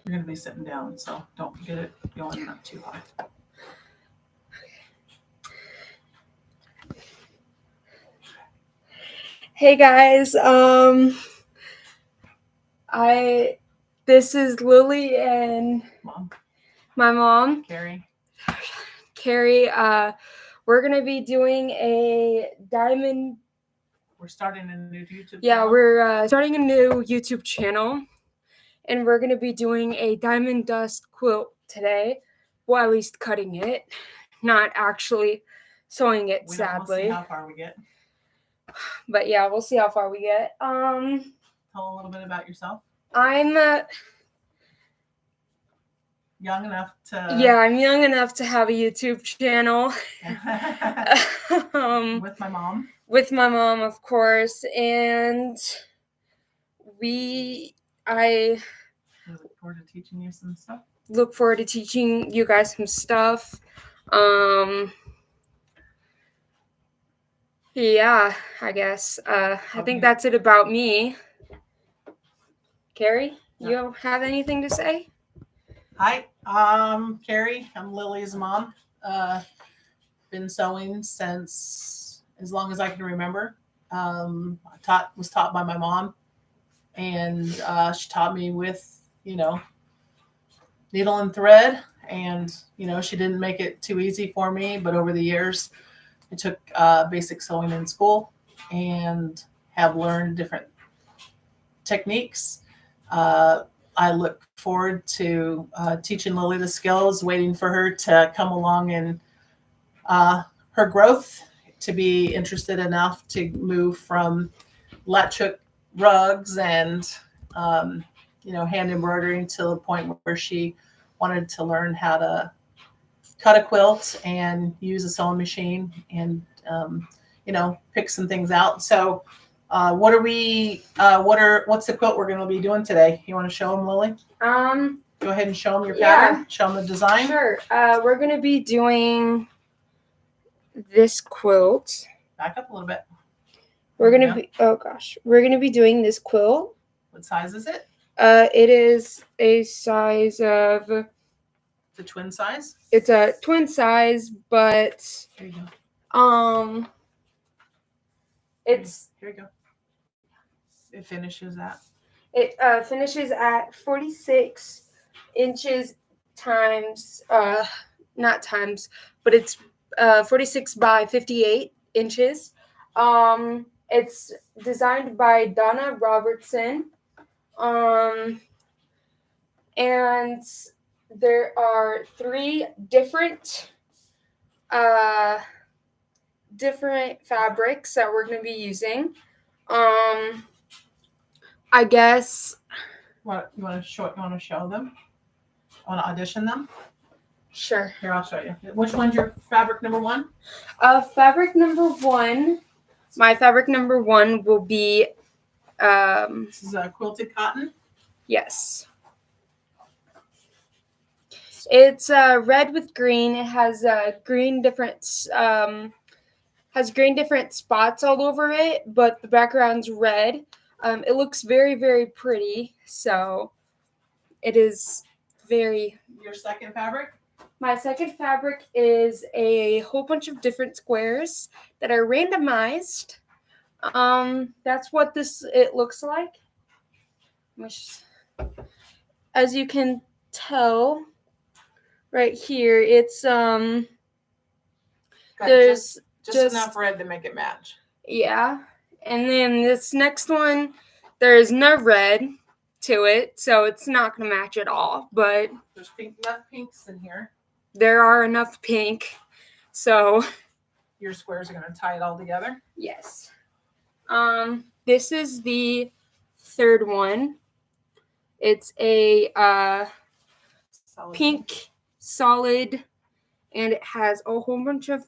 You're going to be sitting down, so don't get it going up too high. Hey guys, this is Lilly-Ann, my mom, Carrie. We're gonna be doing a diamond. We're starting a new YouTube channel. Yeah, we're starting a new YouTube channel, and we're gonna be doing a diamond dust quilt today. Well, at least cutting it, not actually sewing it. Sadly, we'll see how far we get. But yeah, we'll see how far we get. Tell a little bit about yourself. I'm young enough to. Yeah, I'm young enough to have a YouTube channel. With my mom. With my mom, of course, and I look forward to teaching you some stuff. Look forward to teaching you guys some stuff. Yeah, I guess. I think that's it about me. Carrie, you have anything to say? Hi, Carrie. I'm Lily's mom. Been sewing since as long as I can remember. Was taught by my mom, and she taught me with needle and thread, and she didn't make it too easy for me. But over the years, I took basic sewing in school and have learned different techniques. I look forward to teaching Lily the skills, waiting for her to come along and her growth to be interested enough to move from latch hook rugs and hand embroidering to the point where she wanted to learn how to cut a quilt and use a sewing machine and pick some things out. So what's the quilt we're going to be doing today? You want to show them, Lily? Go ahead and show them your pattern. Show them the design. Sure. We're going to be doing this quilt. Back up a little bit. We're going to be doing this quilt. What size is it? It is a size of... The twin size? It's a twin size, but... Here you go. It's... Here you go. It finishes at 46 inches times... not times, but it's 46 by 58 inches. It's designed by Donna Robertson. And there are 3 different fabrics that we're going to be using. I guess. What you want to show? You want to show them? Want to audition them? Sure. Here, I'll show you. Which one's your fabric number 1? Fabric number 1. My fabric number 1 will be. This is quilted cotton. Yes. It's red with green. It has green different spots all over it, but the background's red. It looks very, very pretty. So it is very. Your second fabric? My second fabric is a whole bunch of different squares that are randomized. That's what it looks like. As you can tell right here, it's there's just enough red to make it match. Yeah. And then this next one, there's no red to it, so it's not going to match at all. But there's enough pinks in here. There are enough pink, so your squares are going to tie it all together. Yes. This is the third one. It's a pink solid, and it has a whole bunch of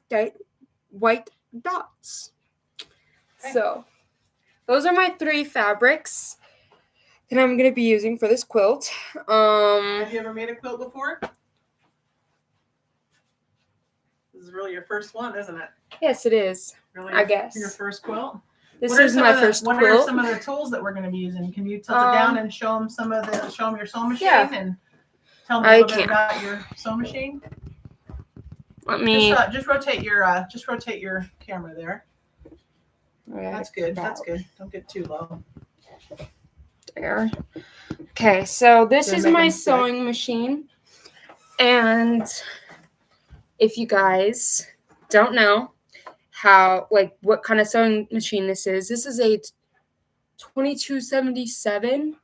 white dots. Okay. So those are my 3 fabrics that I'm going to be using for this quilt. Have you ever made a quilt before? This is really your first one, isn't it? Yes, it is. Really? I guess. Your first quilt? This is my first What quilt. are some of the tools that we're going to be using? Can you tilt it down and show them your sewing machine and tell them a little bit about your sewing machine? Let me just rotate your camera there. That's good. That's good. Don't get too low. There. Okay, so this is my sewing machine, and if you guys don't know what kind of sewing machine this is a 2277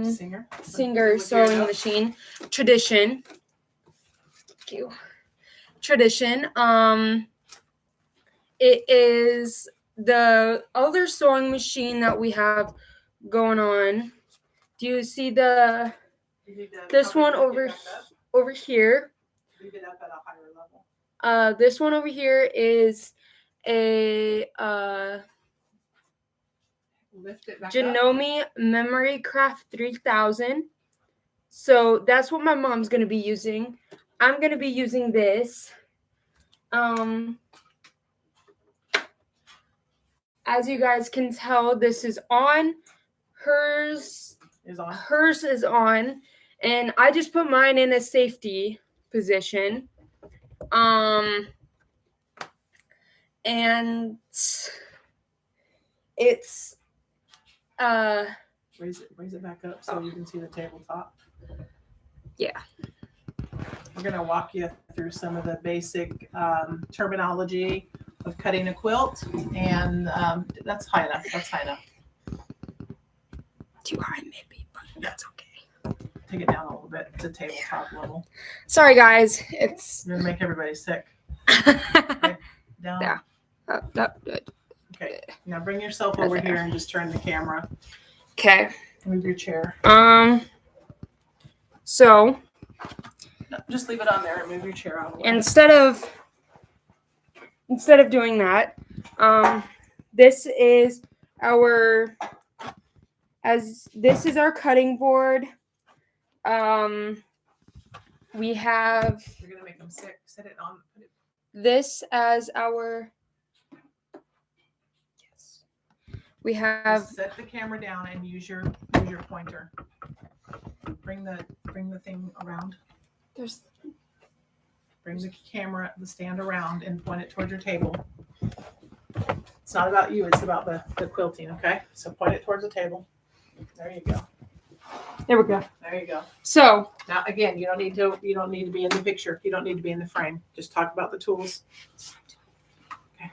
Singer sewing machine. Tradition. Thank you. Tradition. It is the other sewing machine that we have going on. Do you see this one over here? Leave it up at a higher level. This one over here is a Janome Memory Craft 3000. So that's what my mom's gonna be using. I'm gonna be using this. As you guys can tell, this is on. Hers is on, and I just put mine in a safety position. And it's raise it back up so you can see the tabletop. Yeah. We're gonna walk you through some of the basic terminology of cutting a quilt, and that's high enough. Too high maybe, but that's okay. Take it down a little bit to tabletop level. Sorry guys, it's gonna make everybody sick. Okay, down. Yeah. Good. Okay. Now bring yourself over here and just turn the camera. Okay. Move your chair. So. No, just leave it on there and move your chair out of the way. Instead of doing that, this is our cutting board. We have. You're gonna make them sick. Set it on. This as our. Yes. We have. Just set the camera down and use your pointer. Bring the thing around. Bring the stand around and point it towards your table. It's not about you, it's about the quilting, okay? So point it towards the table. There you go. There we go. There you go. So now again, you don't need to be in the picture. You don't need to be in the frame. Just talk about the tools. Okay.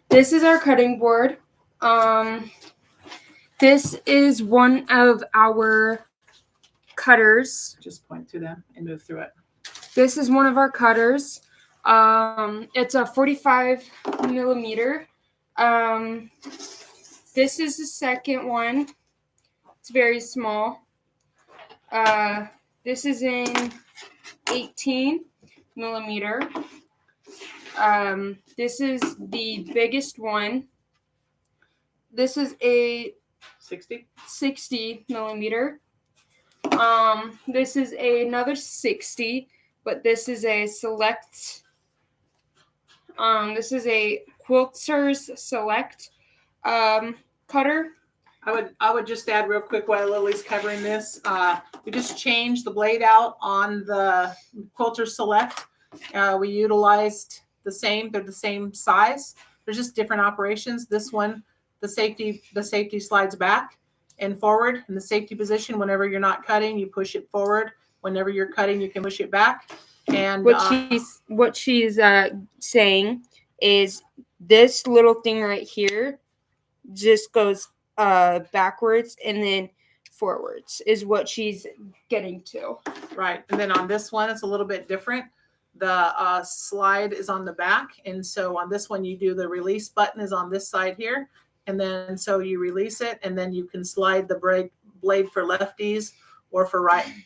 This is our cutting board. This is one of our cutters. Just point to them and move through it. This is one of our cutters. It's a 45 millimeter. This is the second one. It's very small. This is in 18 millimeter. This is the biggest one. This is a 60 millimeter. This is another 60, but this is a select. This is a Quilter's Select cutter. I would just add real quick while Lily's covering this. We just changed the blade out on the Quilter's Select. We utilized the same. They're the same size. There's just different operations. This one, the safety slides back and forward in the safety position. Whenever you're not cutting, you push it forward. Whenever you're cutting, you can push it back. And what she's saying is this little thing right here just goes backwards and then forwards is what she's getting to. Right. And then on this one, it's a little bit different. The slide is on the back. And so on this one, you do the release button is on this side here. And then so you release it, and then you can slide the blade for lefties or for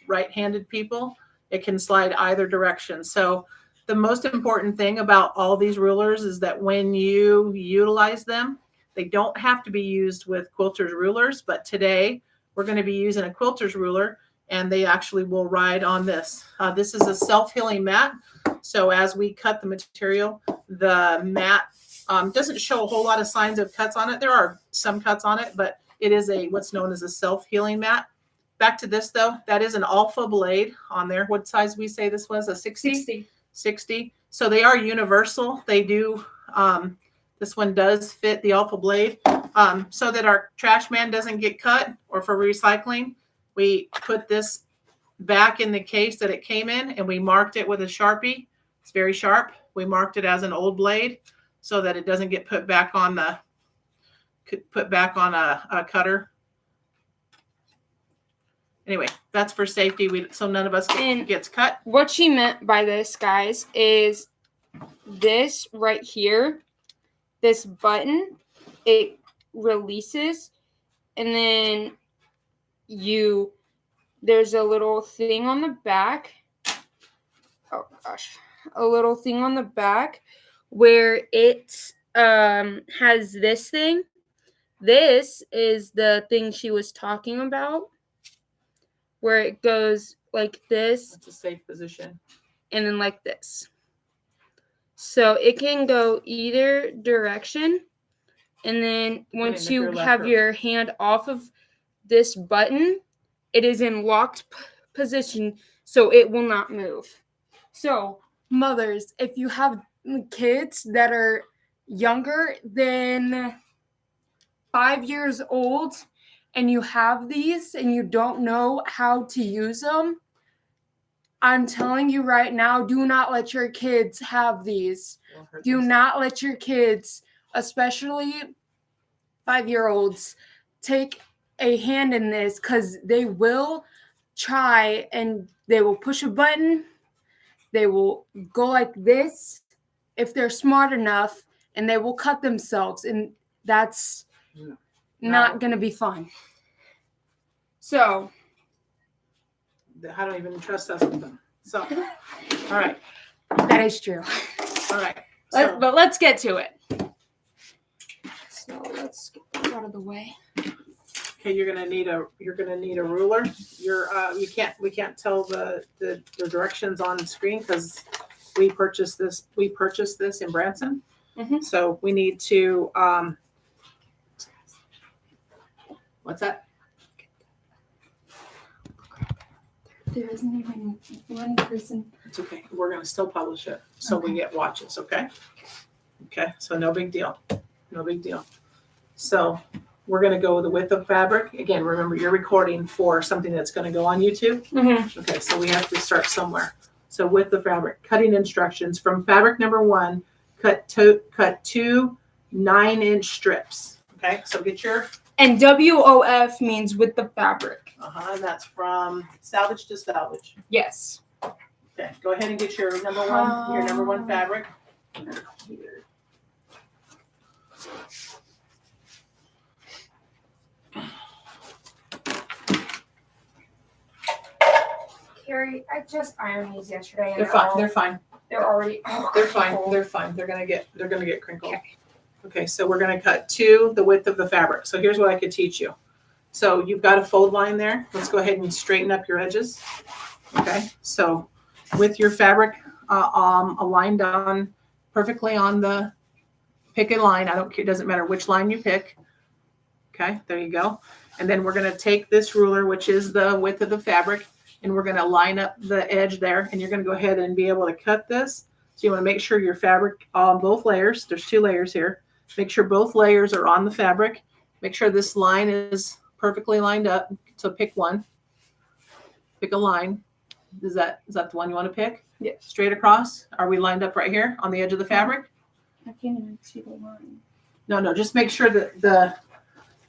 right-handed people. It can slide either direction. So the most important thing about all these rulers is that when you utilize them, they don't have to be used with quilter's rulers, but today we're going to be using a quilter's ruler, and they actually will ride on this. This is a self-healing mat. So as we cut the material, the mat Doesn't show a whole lot of signs of cuts on it. There are some cuts on it, but it is what's known as a self-healing mat. Back to this though, that is an alpha blade on there. What size we say this was? A 60? 60. So they are universal. They do, this one does fit the alpha blade. So that our trash man doesn't get cut, or for recycling, we put this back in the case that it came in, and we marked it with a Sharpie. It's very sharp. We marked it as an old blade so that it doesn't get put back on a cutter. Anyway, that's for safety. So none of us gets cut. What she meant by this, guys, is this right here, this button, it releases, and then there's a little thing on the back. Oh gosh, a little thing on the back where it has this thing. This is the thing she was talking about, where it goes like this. It's a safe position. And then like this. So it can go either direction. And then once you have your hand off of this button, it is in locked position, so it will not move. So mothers, if you have kids that are younger than 5 years old and you have these and you don't know how to use them, I'm telling you right now, do not let your kids have these. Do not let your kids, especially 5-year-olds, take a hand in this, because they will try and they will push a button. They will go like this if they're smart enough, and they will cut themselves, and that's not going to be fun. So I don't even trust us with them. So, all right. That is true. All right. But let's get to it. So let's get this out of the way. Okay, you're gonna need a ruler. We can't tell the directions on the screen because we purchased this in Branson. Mm-hmm. So we need to what's that? There isn't even one person. It's okay. We're gonna still publish it, so we get watches. Okay. Okay. So no big deal. No big deal. So we're going to go with the width of fabric. Again, remember, you're recording for something that's going to go on YouTube. Mm-hmm. Okay, so we have to start somewhere. So width of fabric, cutting instructions. From fabric number 1, cut 2 9-inch strips. Okay, so get your... And WOF means width of fabric. And that's from salvage to salvage. Yes. Okay, go ahead and get your number one fabric. Carrie, I just ironed these yesterday. They're fine. They're fine. They're already. They're fine. They're fine. They're gonna get crinkled. Okay, so we're gonna cut to the width of the fabric. So here's what I could teach you. So you've got a fold line there. Let's go ahead and straighten up your edges. Okay, so with your fabric aligned on perfectly on the pick a line. I don't care. It doesn't matter which line you pick. Okay, there you go. And then we're gonna take this ruler, which is the width of the fabric, and we're going to line up the edge there, and you're going to go ahead and be able to cut this. So you want to make sure your fabric on both layers, there's 2 layers here. Make sure both layers are on the fabric. Make sure this line is perfectly lined up. So pick one. Pick a line. Is that the one you want to pick? Yes. Straight across? Are we lined up right here on the edge of the fabric? I can't even see the line. No, just make sure that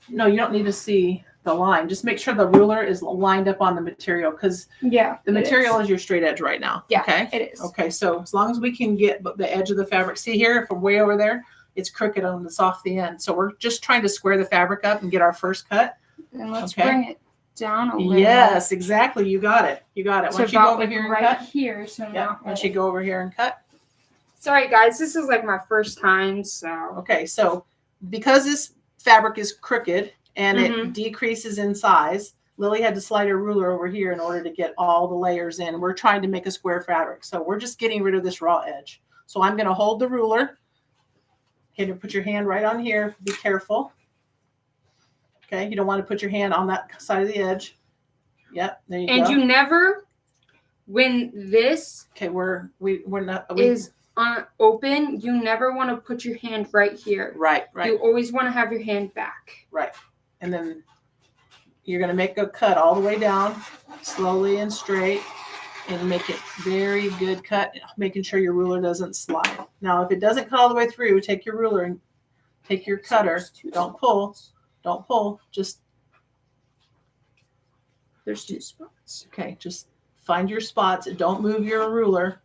no, you don't need to see the line. Just make sure the ruler is lined up on the material, because the material is your straight edge right now. Yeah, okay? It is. Okay, so as long as we can get the edge of the fabric, see here from way over there, it's crooked and it's off the end. So we're just trying to square the fabric up and get our first cut. And let's bring it down a little. Yes, exactly. You got it. Once you go over here and cut. Here, so now. Once you go over here and cut. Sorry, guys. This is like my first time, so. Okay, so because this fabric is crooked, and it decreases in size, Lily had to slide her ruler over here in order to get all the layers in. We're trying to make a square fabric. So we're just getting rid of this raw edge. So I'm going to hold the ruler Okay, to put your hand right on here. Be careful. Okay, you don't want to put your hand on that side of the edge. Yep, there you go. And you never, when this okay, we're not is open, you never want to put your hand right here. Right. You always want to have your hand back. Right. And then you're going to make a cut all the way down, slowly and straight, and make it very good cut, making sure your ruler doesn't slide. Now, if it doesn't cut all the way through, take your ruler and take your cutter. Don't pull. Don't pull. Just. There's 2 spots. Okay, just find your spots. Don't move your ruler.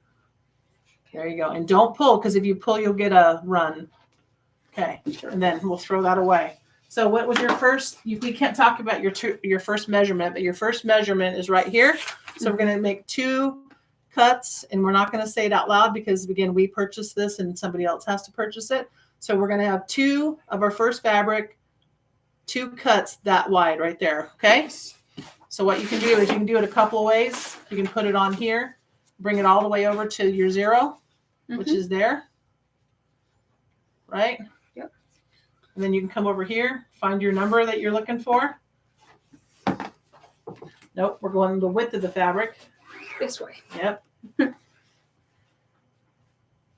There you go. And don't pull, because if you pull, you'll get a run. Okay, and then we'll throw that away. So what was your first? We can't talk about your first measurement, but your first measurement is right here. So we're going to make 2 cuts, and we're not going to say it out loud because, again, we purchased this and somebody else has to purchase it. So we're going to have 2 of our first fabric, 2 cuts that wide right there, okay? So what you can do is you can do it a couple of ways. You can put it on here, bring it all the way over to your 0, which is there, right? And then you can come over here, find your number that you're looking for. Nope, we're going the width of the fabric. This way. Yep.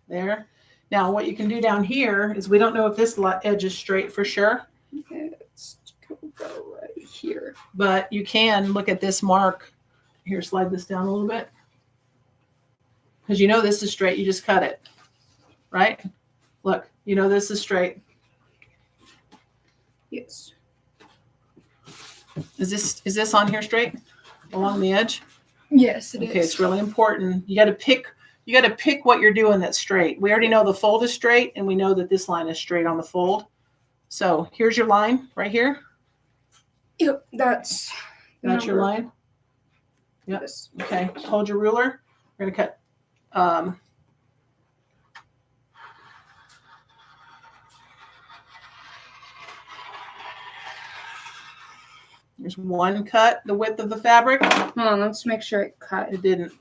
There. Now, what you can do down here is we don't know if this edge is straight for sure. Okay, let's go right here. But you can look at this mark. Here, slide this down a little bit. Because you know this is straight, you just cut it. Right? Look, you know this is straight. Yes. Is this on here straight along the edge? Yes, it is. Okay, it's really important. You got to pick what you're doing that's straight. We already know the fold is straight, and we know that this line is straight on the fold. So here's your line right here. Yep, that's your line. Yep. Yes. Okay. Hold your ruler. We're gonna cut. There's 1 cut, the width of the fabric. Hold on, let's make sure it cut. It didn't.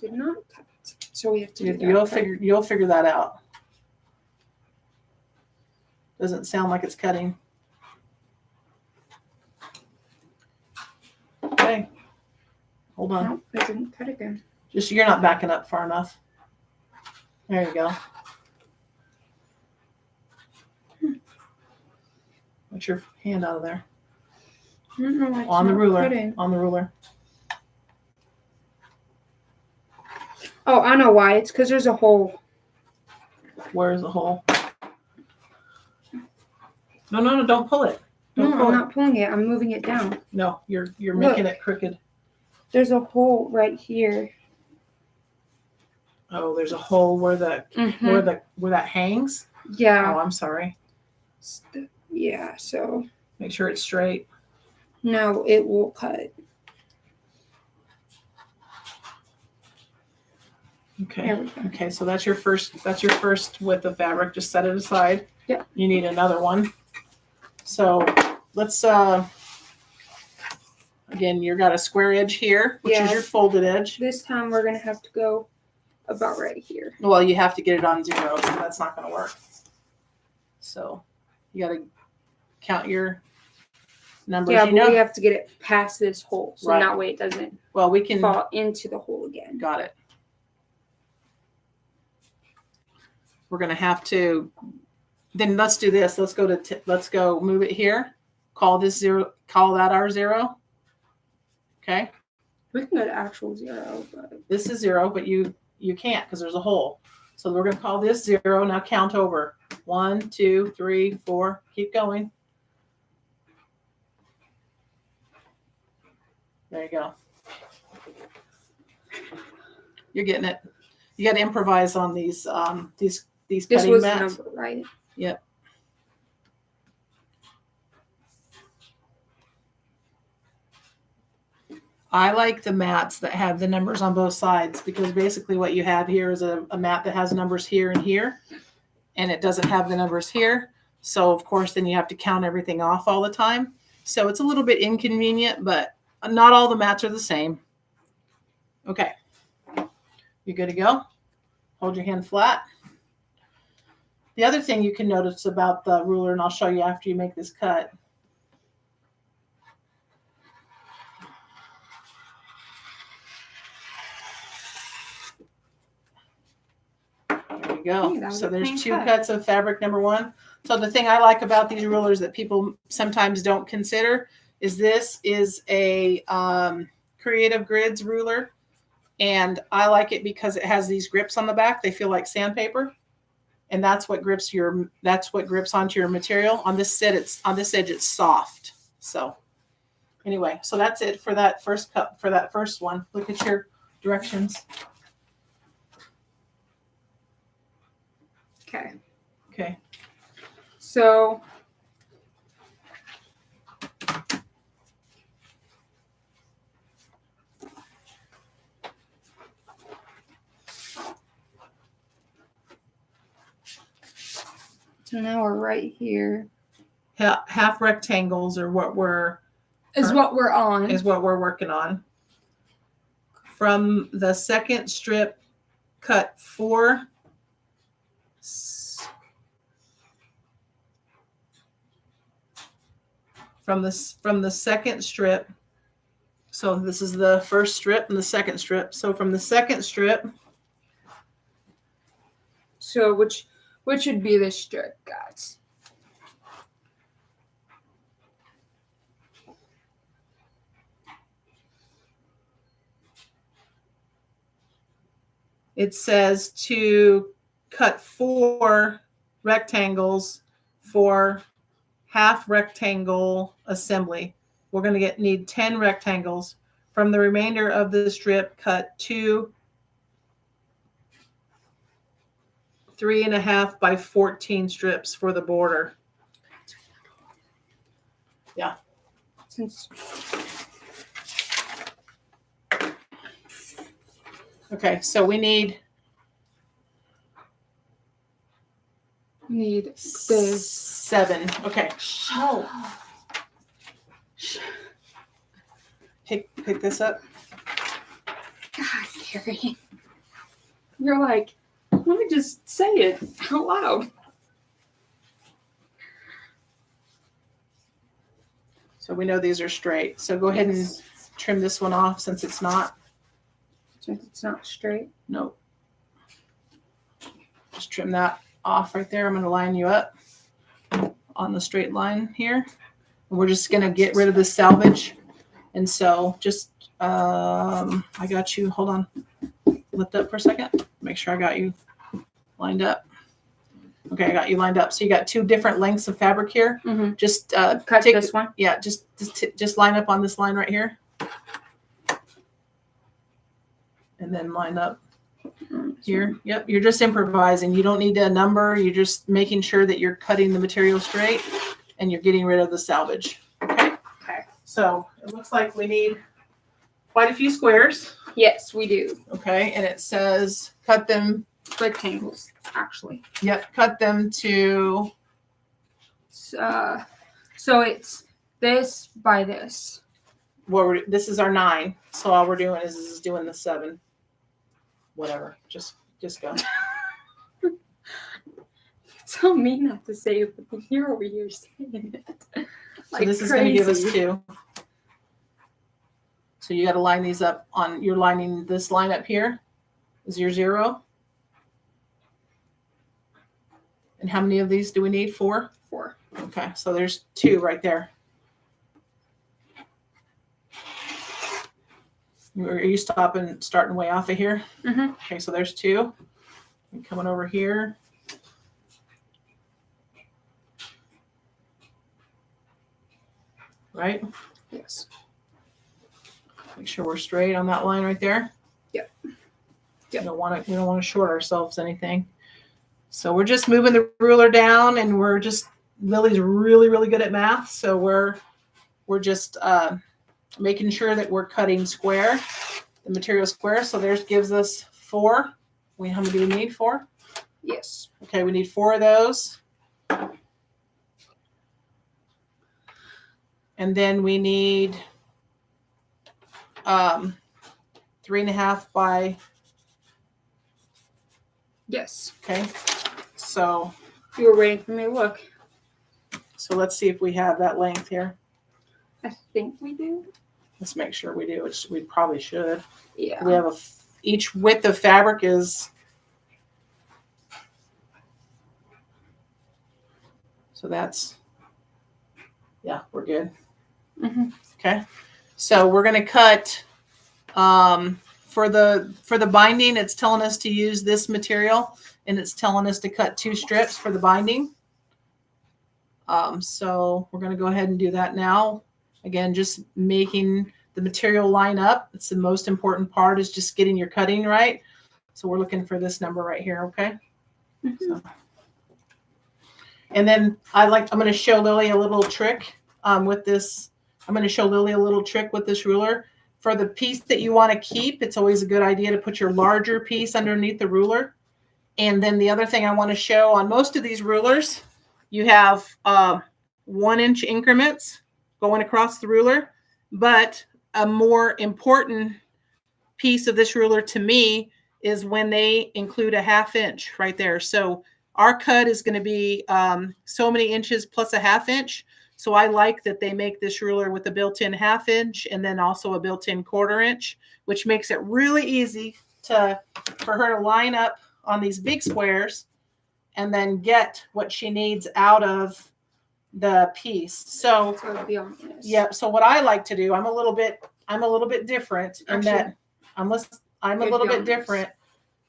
Did not cut. So we have to do that. You'll figure that out. Doesn't sound like it's cutting. Okay. Hold on. Nope, it didn't cut again. Just you're not backing up far enough. There you go. Put your hand out of there. I don't know why it's On the not ruler. cutting. On the ruler. Oh, I know why. It's because there's a hole. Where's the hole? No, don't pull it. No, I'm not pulling it. I'm moving it down. No, you're making it crooked. There's a hole right here. Oh, there's a hole where that hangs? Yeah. Oh, I'm sorry. Yeah, so Make sure it's straight. now it will cut. Okay. There we go. Okay, so that's your first width of fabric. Just set it aside. Yep. You need another one. So let's again, you've got a square edge here, which is your folded edge. This time we're gonna have to go about right here. Well, you have to get it on 0, so that's not gonna work. So you gotta count your numbers. Yeah, but we have to get it past this hole, so Right. that way it doesn't Well, we can fall into the hole again. Got it. We're gonna have to. Then let's do this. Let's go move it here. Call this 0. Call that our 0. Okay. We can go to actual 0, but This is 0, but you can't because there's a hole. So we're gonna call this 0. Now count over. 1, 2, 3, 4. Keep going. There you go. You're getting it. You got to improvise on these this cutting was mats. the number, right? Yep. I like the mats that have the numbers on both sides because basically what you have here is a mat that has numbers here and here, and it doesn't have the numbers here. So of course, then you have to count everything off all the time. So it's a little bit inconvenient, but not all the mats are the same. Okay. You good to go? Hold your hand flat. The other thing you can notice about the ruler, and I'll show you after you make this cut. There you go. Hey, that was So a there's clean 2 cut. cuts of fabric, number 1. So the thing I like about these rulers that people sometimes don't consider is this is a Creative Grids ruler. And I like it because it has these grips on the back. They feel like sandpaper. And that's what grips onto your material. On this edge it's soft. So anyway, so that's it for that first cut, for that first one. Look at your directions. Okay. Okay. So now we're right here. Half rectangles are what we're on. is what we're working on. From the second strip, cut 4. From the second strip. So this is the first strip and the second strip. So from the second strip, So which would be this strip, guys? it says to cut 4 rectangles for half rectangle assembly. We're going to need 10 rectangles. From the remainder of the strip, cut 2 3.5 by 14 strips for the border. Yeah. Okay, so we need this. 7. Okay. Oh. Pick this up. God, Carrie. You're like, let me just say it out loud. So we know these are straight. So go ahead and trim this one off since it's not. Since it's not straight? Nope. Just trim that off right there. I'm going to line you up on the straight line here. And we're just going to get rid of the salvage. And so just, I got you. Hold on. Lift up for a second. Make sure I got you lined up. Okay, I got you lined up. So you got 2 different lengths of fabric here. Mm-hmm. Just cut this one. Yeah, just line up on this line right here, and then line up here. Yep, you're just improvising. You don't need a number. You're just making sure that you're cutting the material straight, and you're getting rid of the salvage. Okay. Okay. So it looks like we need quite a few squares. Yes, we do. Okay, and it says cut them. Rectangles, actually. Yep, cut them to. So it's this by this. This is our 9. So all we're doing is doing the 7. Whatever. Just go. Tell me not to say it, but you're over here saying it. So this is going to give us 2. So you got to line these up on. You're lining this line up here. Is your 0. And how many of these do we need? 4? 4. Okay, so there's 2 right there. Are you starting way off of here? Mm-hmm. Okay, so there's 2. And coming over here. Right? Yes. Make sure we're straight on that line right there. Yep. We don't want to short ourselves anything. So we're just moving the ruler down, and we're just, Lily's really, really good at math. So we're just making sure that we're cutting square, the material square. So there's gives us 4. How many do we need? 4? Yes. Okay, we need 4 of those. And then we need 3.5 by. Yes. Okay. So You were waiting for me to look. So let's see if we have that length here. I think we do. Let's make sure we do, which we probably should. Yeah. We have each width of fabric is, so that's, yeah, we're good. Mm-hmm. Okay. So we're going to cut, for the binding, it's telling us to use this material, and it's telling us to cut 2 strips for the binding. So we're going to go ahead and do that now. Again, just making the material line up. It's the most important part, is just getting your cutting right. So we're looking for this number right here. Okay. Mm-hmm. So, and then I'm going to show Lily a little trick with this. I'm going to show Lily a little trick with this ruler. For the piece that you want to keep, it's always a good idea to put your larger piece underneath the ruler. And then the other thing I want to show, on most of these rulers, you have 1-inch increments going across the ruler. But a more important piece of this ruler to me is when they include a 1/2 inch right there. So our cut is going to be so many inches plus a 1/2 inch. So I like that they make this ruler with a built-in 1/2 inch and then also a built-in 1/4 inch, which makes it really easy for her to line up on these big squares and then get what she needs out of the piece. So it'd be on this. yeah. So what I like to do, I'm a little bit different in that I'm a little bit different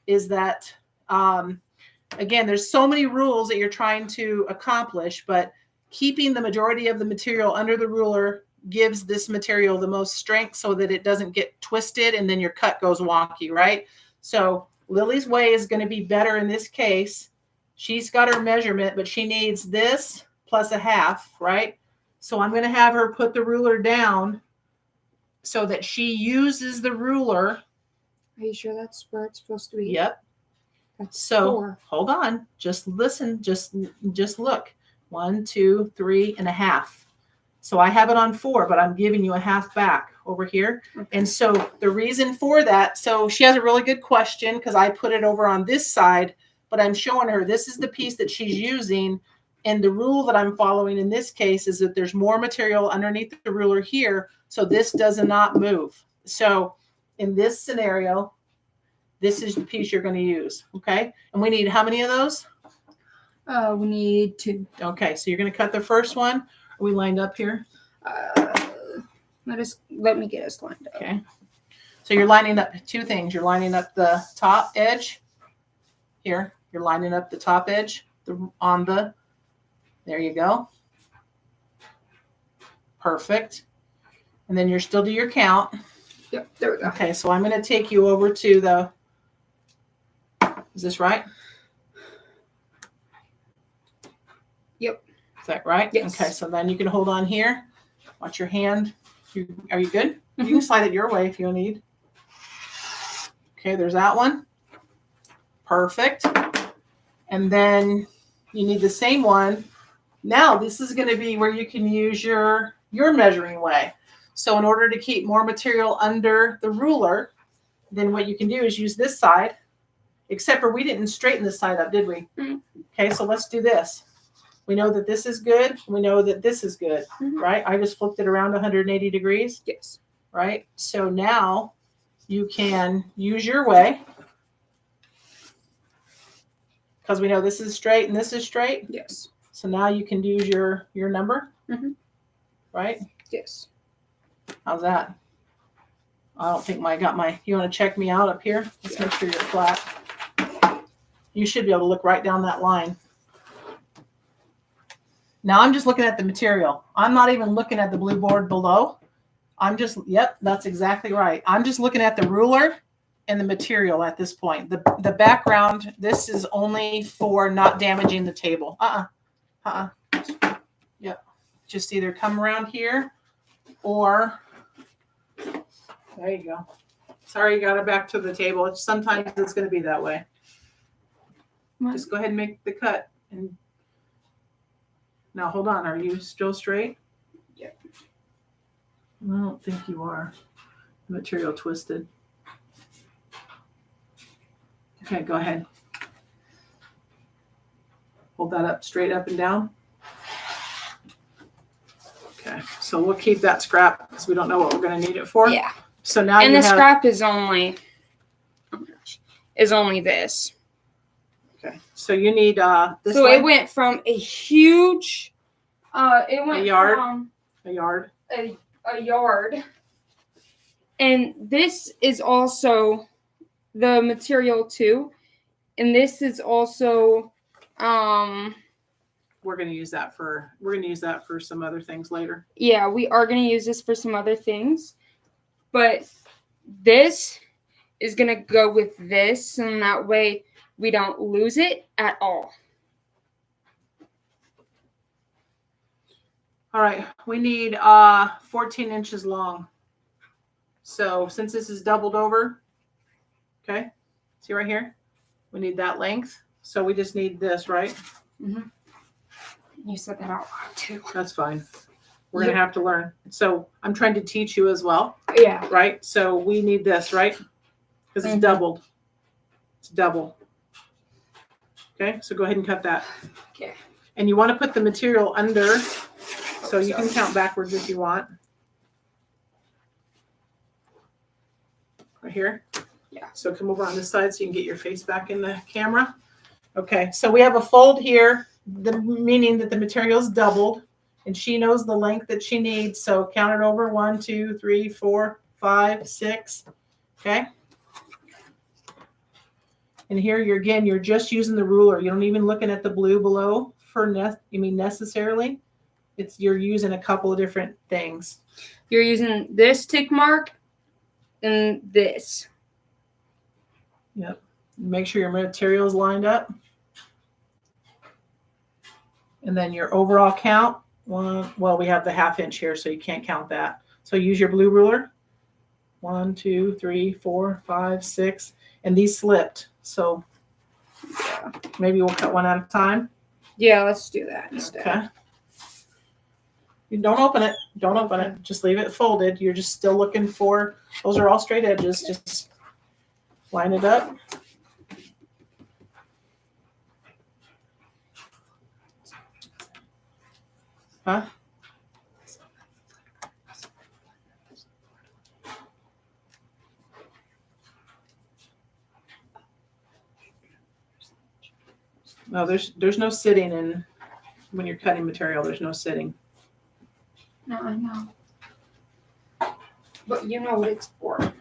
is that, again, there's so many rules that you're trying to accomplish, but keeping the majority of the material under the ruler gives this material the most strength so that it doesn't get twisted and then your cut goes wonky, right? So Lily's way is going to be better in this case. She's got her measurement, but she needs this plus a 1/2, right? So I'm going to have her put the ruler down so that she uses the ruler. Are you sure that's where it's supposed to be? Yep. That's So 4. hold on, just listen, just look. 1, 2, 3 and a 1/2. So I have it on 4, but I'm giving you a 1/2 back over here. Okay. And so the reason for that, so she has a really good question because I put it over on this side, but I'm showing her this is the piece that she's using. And the rule that I'm following in this case is that there's more material underneath the ruler here. So this does not move. So in this scenario, this is the piece you're going to use. Okay. And we need how many of those? We need 2. Okay. So you're going to cut the first one. Are we lined up here? Let me get us lined up. Okay. So you're lining up 2 things. You're lining up the top edge here. You're lining up the top edge there you go. Perfect. And then you're still do your count. Yep, there we go. Okay, so I'm going to take you over to is this right? Yep. Is that right? Yes. Okay, so then you can hold on here. Watch your hand. Are you good? You can slide it your way if you need. Okay, there's that one. Perfect. And then you need the same one. Now this is going to be where you can use your measuring way. So in order to keep more material under the ruler, then what you can do is use this side, except for we didn't straighten this side up, did we? Mm-hmm. Okay, so let's do this. We know that this is good. We know that this is good, right? I just flipped it around 180 degrees. Yes. Right? So now you can use your way. Because we know this is straight and this is straight. Yes. So now you can use your number. Mm-hmm. Right? Yes. How's that? I don't think you want to check me out up here? Let's make sure you're flat. You should be able to look right down that line. Now I'm just looking at the material. I'm not even looking at the blue board below. Yep, that's exactly right. I'm just looking at the ruler and the material at this point. The background, this is only for not damaging the table. Yep. Just either come around here or there you go. Sorry you got it back to the table. Sometimes it's going to be that way. Just go ahead and make the cut. And now hold on. Are you still straight? Yep. I don't think you are. The material twisted. Okay, go ahead. Hold that up straight up and down. Okay, so we'll keep that scrap because we don't know what we're going to need it for. Yeah. So now And you the have, scrap is only, oh my gosh, is only this. okay, so you need this So length, it went from a huge, it went a yard, from a yard. a yard. And this is also the material too. And this is also, We're going to use that for some other things later. yeah, we are going to use this for some other things. But this is going to go with this, and that way we don't lose it at all. All right, we need 14 inches long. So since this is doubled over, okay, see right here, we need that length. So we just need this, right? Mm-hmm. You said that out loud too. That's fine. We're going to have to learn. So I'm trying to teach you as well. Yeah. Right? So we need this, right? Because it's doubled. It's double. Okay, so go ahead and cut that. Okay. And you want to put the material under, so you can count backwards if you want. Right here? Yeah. So come over on this side so you can get your face back in the camera. Okay, so we have a fold here, meaning that the material is doubled. And she knows the length that she needs. So count it over. 1, 2, 3, 4, 5, 6. Okay. And here you're just using the ruler. You don't even looking at the blue below for necessarily. You're using a couple of different things. You're using this tick mark and this. Yep. Make sure your material is lined up. And then your overall count. Well, we have the 1/2 inch here, so you can't count that. So use your blue ruler. 1, 2, 3, 4, 5, 6. And these slipped. So yeah, maybe we'll cut one at a time. Yeah, let's do that instead. Okay. You don't open it. Don't open it. Just leave it folded. You're just still looking for, those are all straight edges. Just line it up. Huh? No, there's no sitting in when you're cutting material. There's no sitting. No, I know. But you know what it's for.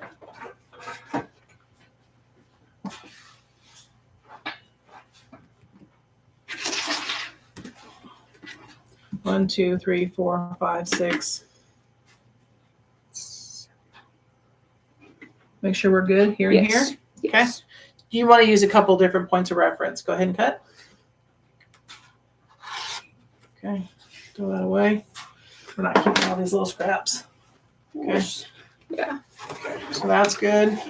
One, 2, 3, 4, 5, 6. Make sure we're good here and here. Yes. Okay. Do you want to use a couple different points of reference? Go ahead and cut. Okay. Throw that away. We're not keeping all these little scraps. Okay. Yeah. So that's good.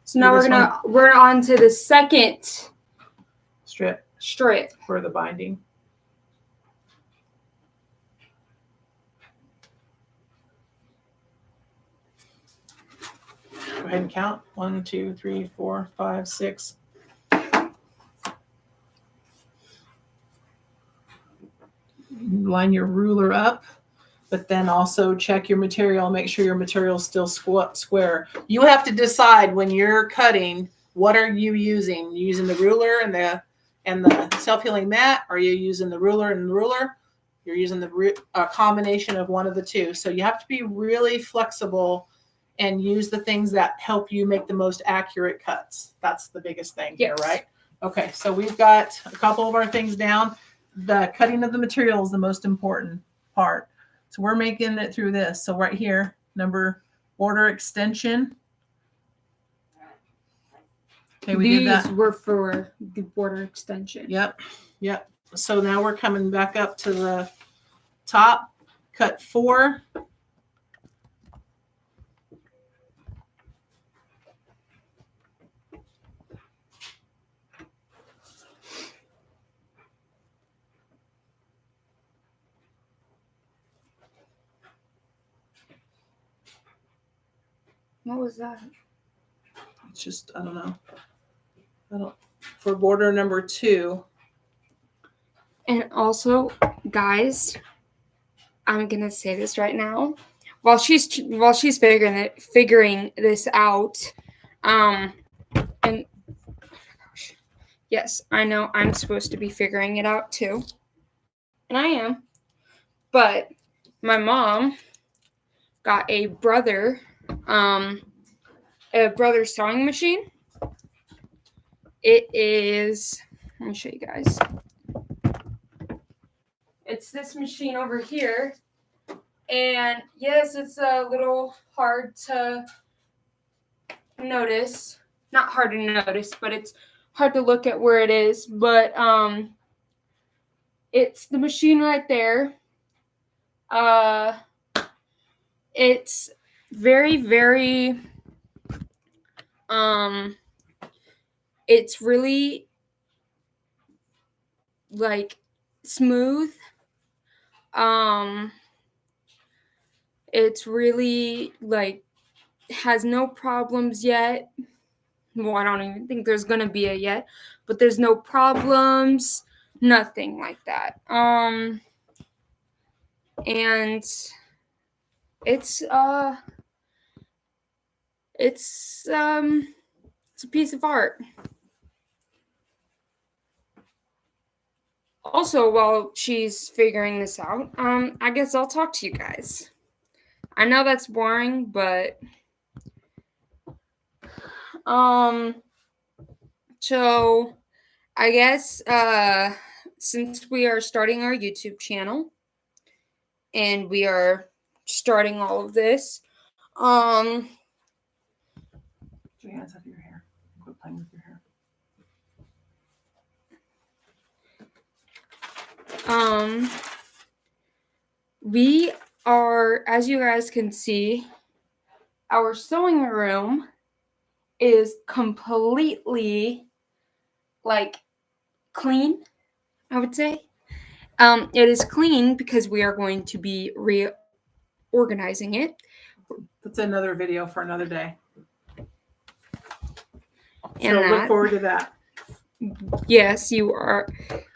So now we're on to the second Strip for the binding. Go ahead and count. 1, 2, 3, 4, 5, 6. Line your ruler up, but then also check your material. Make sure your material is still square. You have to decide when you're cutting, what are you using? You using the ruler and the self-healing mat? Or are you using the ruler and the ruler? You're using a combination of one of the two. So you have to be really flexible and use the things that help you make the most accurate cuts. That's the biggest thing here, right? Okay, so we've got a couple of our things down. The cutting of the material is the most important part. So we're making it through this. So right here, border extension. Okay, we did that. These were for the border extension. Yep. So now we're coming back up to the top. Cut 4. What was that? It's just, I don't know. For border number 2, And also, guys, I'm gonna say this right now. While she's figuring this out, and yes, I know I'm supposed to be figuring it out too, and I am. But my mom got a brother sewing machine. It is. Let me show you guys. It's this machine over here. And yes, it's a little hard to notice. Not hard to notice, but it's hard to look at where it is. But it's the machine right there. It's very, very it's really like smooth. It's really like has no problems yet. Well, I don't even think there's gonna be a yet, but there's no problems, nothing like that. And it's a piece of art. Also, while she's figuring this out, I guess I'll talk to you guys. I know that's boring, but so I guess since we are starting our YouTube channel and we are starting all of this, Put your hands up your hair. Quit playing with your hair. We are, as you guys can see, our sewing room is completely like clean, I would say. It is clean because we are going to be reorganizing it. That's another video for another day. And so look forward to that. Yes, you are.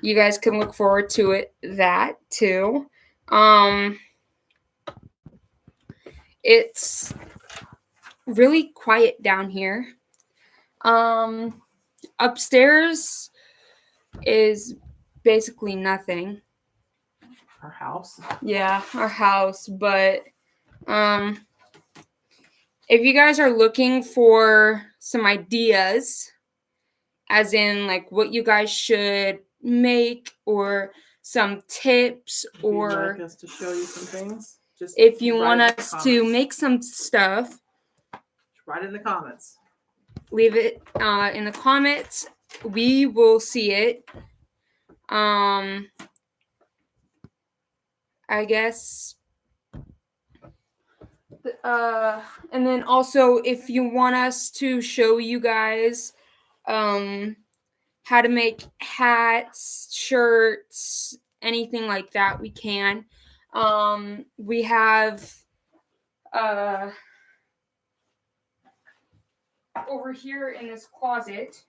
You guys can look forward to it. That too. It's really quiet down here. Upstairs is basically nothing. Our house. Yeah, our house. But if you guys are looking for some ideas, as in like what you guys should make or some tips, or if you'd like us to show you some things, just if you want us to make some stuff, write in the comments. Leave it in the comments. We will see it. I guess. And then also, if you want us to show you guys how to make hats, shirts, anything like that, we can. We have over here in this closet.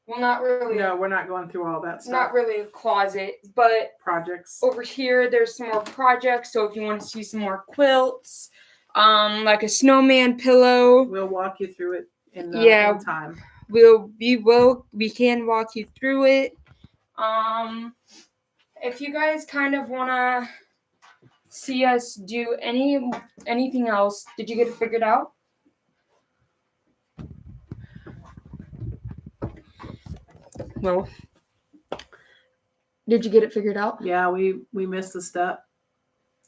Well, not really. No, we're not going through all that stuff. Not really a closet, but projects. Over here, there's some more projects. So if you want to see some more quilts, like a snowman pillow, we'll walk you through it in time. We can walk you through it. If you guys kind of want to see us do anything else, did you get it figured out? Well, did you get it figured out? Yeah, we missed a step,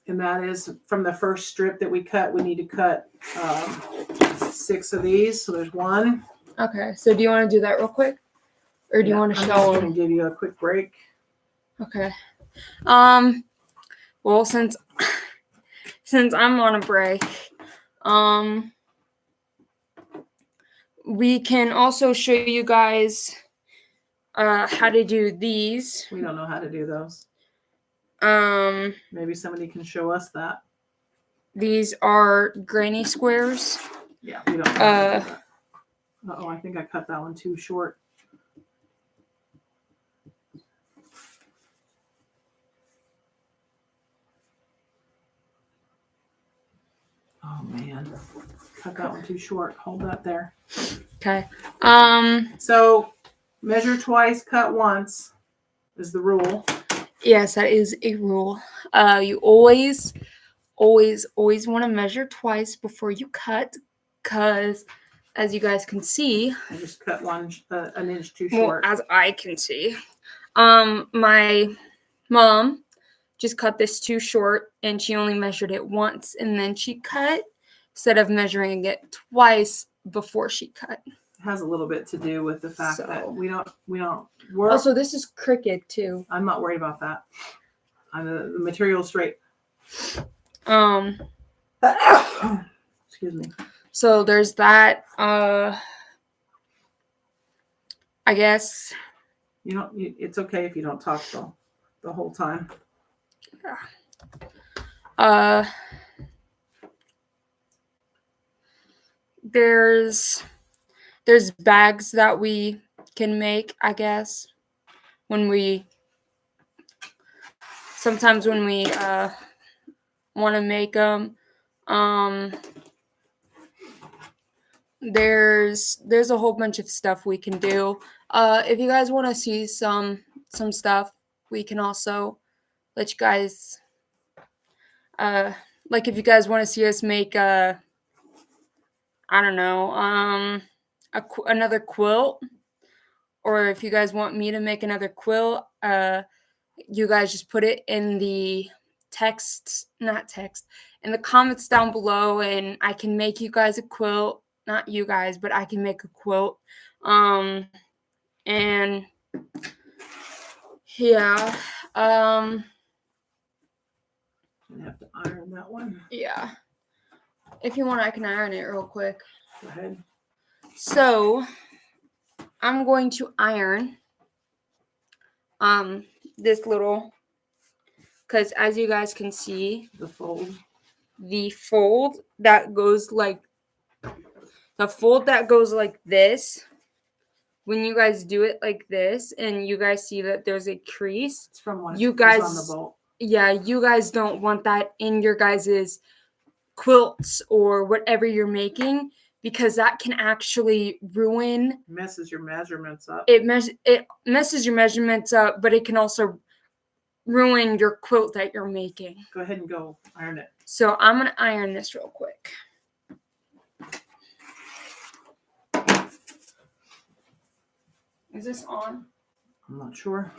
and that is from the first strip that we cut. We need to cut 6 of these. So there's 1. Okay. So do you want to do that real quick, or do you want to show? I'm just going to give you a quick break. Okay. Well, since I'm on a break, we can also show you guys how to do these. We don't know how to do those. Maybe somebody can show us that. These are granny squares. Yeah, we don't know how to do that. Uh-oh, I think I cut that one too short. Oh man, cut that one too short. Hold that there. Okay. So measure twice, cut once is the rule. Yes, that is a rule. You always want to measure twice before you cut, because as you guys can see, I just cut an inch too well, short. as I can see, my mom just cut this too short, and she only measured it once, and then she cut instead of measuring it twice before she cut. It has a little bit to do with the fact that we don't work. Also, this is crooked too. I'm not worried about that. The material straight. Excuse me. So there's that. I guess it's okay if you don't talk the whole time. There's bags that we can make, I guess, sometimes when we want to make them. There's a whole bunch of stuff we can do. If you guys want to see some stuff, we can also let you guys, like if you guys want to see us make I don't know, another quilt, or if you guys want me to make another quilt, you guys just put it in the in the comments down below, and I can make you guys a quilt. Not you guys, but I can make a quilt. And yeah. I have to iron that one. Yeah. If you want, I can iron it real quick. Go ahead. So I'm going to iron this little, because as you guys can see, the fold that goes like this, when you guys do it like this and you guys see that there's a crease, it's from one you guys on the bolt. Yeah, you guys don't want that in your guys's quilts or whatever you're making, because that can actually messes your measurements up. It messes your measurements up, but it can also ruin your quilt that you're making. Go ahead and go iron it. So I'm going to iron this real quick. Is this on? I'm not sure.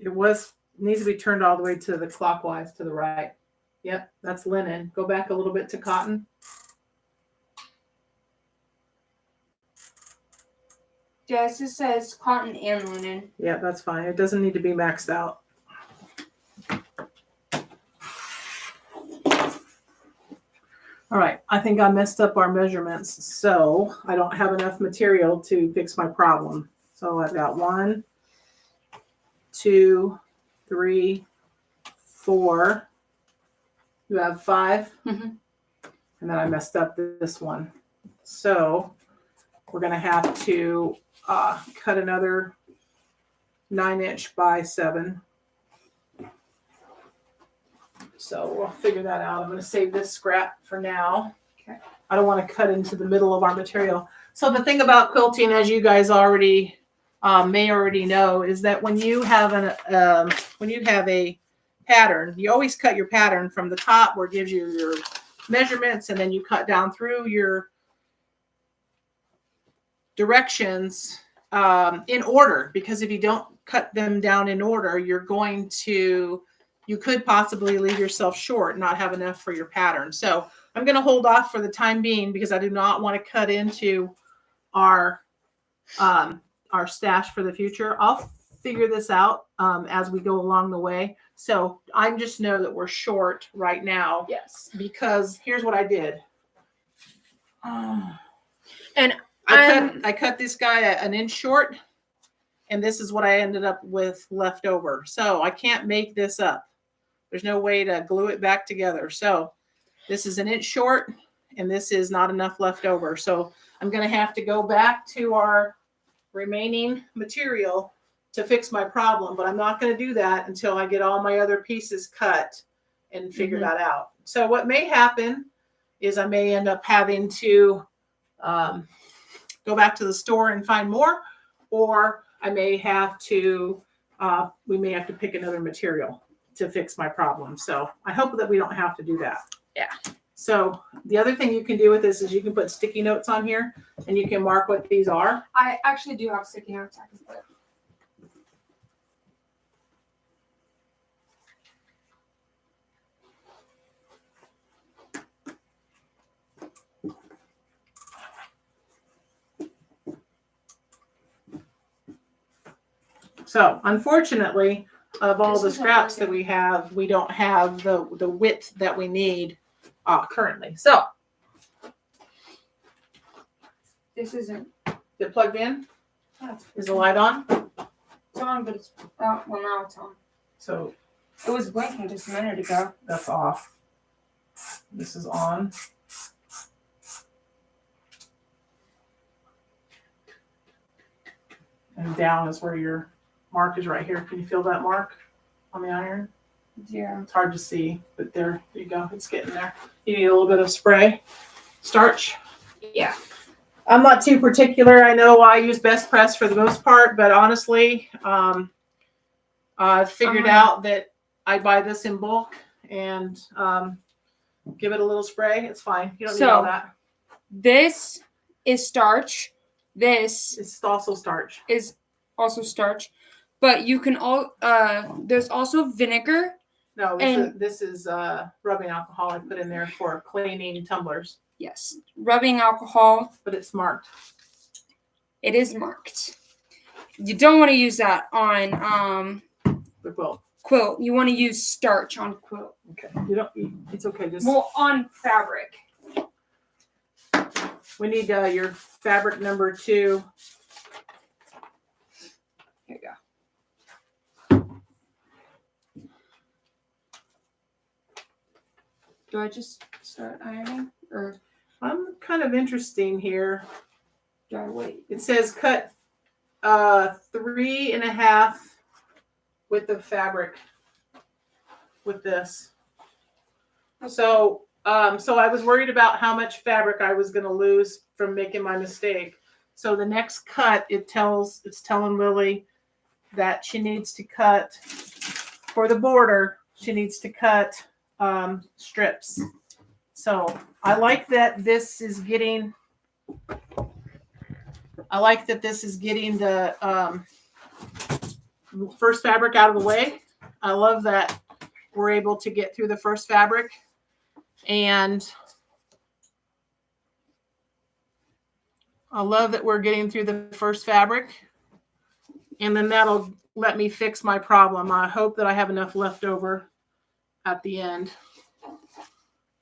It needs to be turned all the way to the clockwise to the right. Yep, that's linen. Go back a little bit to cotton. Yes, it says cotton and linen. Yeah, that's fine. It doesn't need to be maxed out. All right, I think I messed up our measurements, so I don't have enough material to fix my problem. So I've got 1, 2, 3, 4. You have 5. Mm-hmm. And then I messed up this one. So we're going to have to cut another 9" by 7. So we'll figure that out. I'm going to save this scrap for now. Okay. I don't want to cut into the middle of our material. So the thing about quilting, as you guys already may already know, is that when you have a pattern, you always cut your pattern from the top where it gives you your measurements, and then you cut down through your directions in order, because if you don't cut them down in order, you could possibly leave yourself short, not have enough for your pattern. So I'm going to hold off for the time being, because I do not want to cut into our stash for the future. I'll figure this out as we go along the way. So I just know that we're short right now. Yes. Because here's what I did. And I cut this guy an inch short, and this is what I ended up with left over. So I can't make this up. There's no way to glue it back together. So this is 1 inch short, and this is not enough left over. So I'm going to have to go back to our remaining material to fix my problem, but I'm not going to do that until I get all my other pieces cut and figure that out. So what may happen is I may end up having to go back to the store and find more, or I may have to, we may have to pick another material to fix my problem. So I hope that we don't have to do that. Yeah. So the other thing you can do with this is you can put sticky notes on here and you can mark what these are. I actually do have sticky notes I can put. So unfortunately, of all the scraps that we have, we don't have the width that we need currently. So This isn't. is it plugged in? Yeah, Is the light on? it's on, but it's well now it's on. So It was blinking just a minute ago. that's off. This is on. And down is where your mark is right here. Can you feel that mark on the iron? Yeah. It's hard to see, but there you go. It's getting there. You need a little bit of spray, starch. Yeah. I'm not too particular. I know I use Best Press for the most part, but honestly, I figured out that I buy this in bulk and give it a little spray. It's fine. You don't need all that. This is starch. This It's also starch. is also starch. But you can all there's also vinegar. No, this is rubbing alcohol I put in there for cleaning tumblers. Yes. Rubbing alcohol. But it's marked. It is marked. You don't want to use that on The quilt. quilt. You want to use starch on quilt. Okay. You don't. It's okay. Just Well, on fabric. we need your fabric number 2. Here you go. Do I just start ironing, or I'm kind of interesting here. do I wait? It says cut 3.5 width of fabric with this. So I was worried about how much fabric I was going to lose from making my mistake. So the next cut, it's telling Lily that she needs to cut for the border. She needs to cut strips. So I like that this is getting. The first fabric out of the way. I love that we're able to get through the first fabric, and I love that we're getting through the first fabric, and then that'll let me fix my problem. I hope that I have enough left over at the end.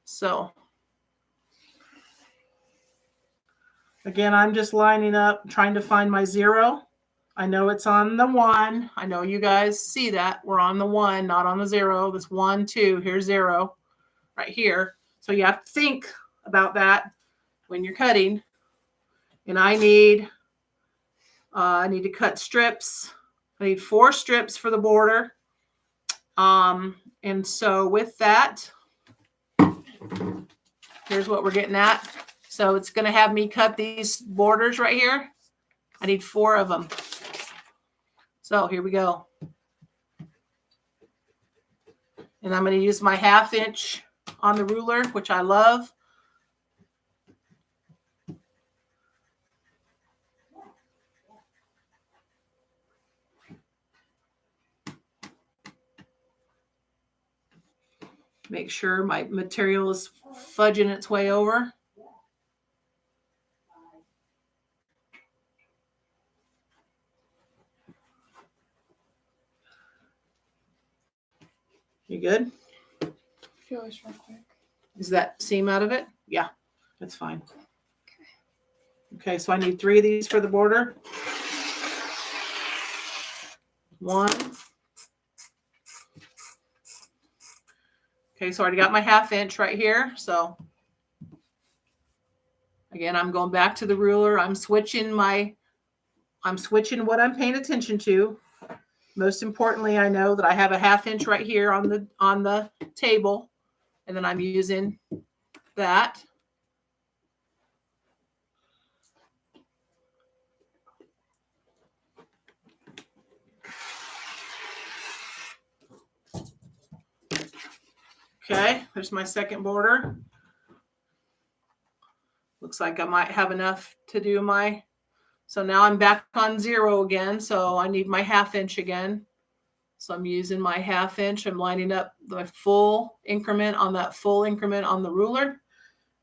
So again, I'm just lining up, trying to find my 0. I know it's on the 1. I know you guys see that. We're on the 1, not on the 0. This 1, 2, here's 0 right here. So you have to think about that when you're cutting. And I need to cut strips. I need 4 strips for the border. And so with that, here's what we're getting at. So it's going to have me cut these borders right here. I need 4 of them. So here we go. And I'm going to use my 1/2 inch on the ruler, which I love. Make sure my material is fudging its way over. You good? Feel this real quick. Is that seam out of it? Yeah, that's fine. Okay, so I need 3 of these for the border. 1. Okay, so I already got my 1/2 inch right here. So again, I'm going back to the ruler. I'm switching what I'm paying attention to. Most importantly, I know that I have a 1/2 inch right here on the table, and then I'm using that. Okay, there's my second border. Looks like I might have enough to do my, so now I'm back on 0 again, so I need my 1/2 inch again. So I'm using my 1/2 inch. I'm lining up the full increment on that full increment on the ruler,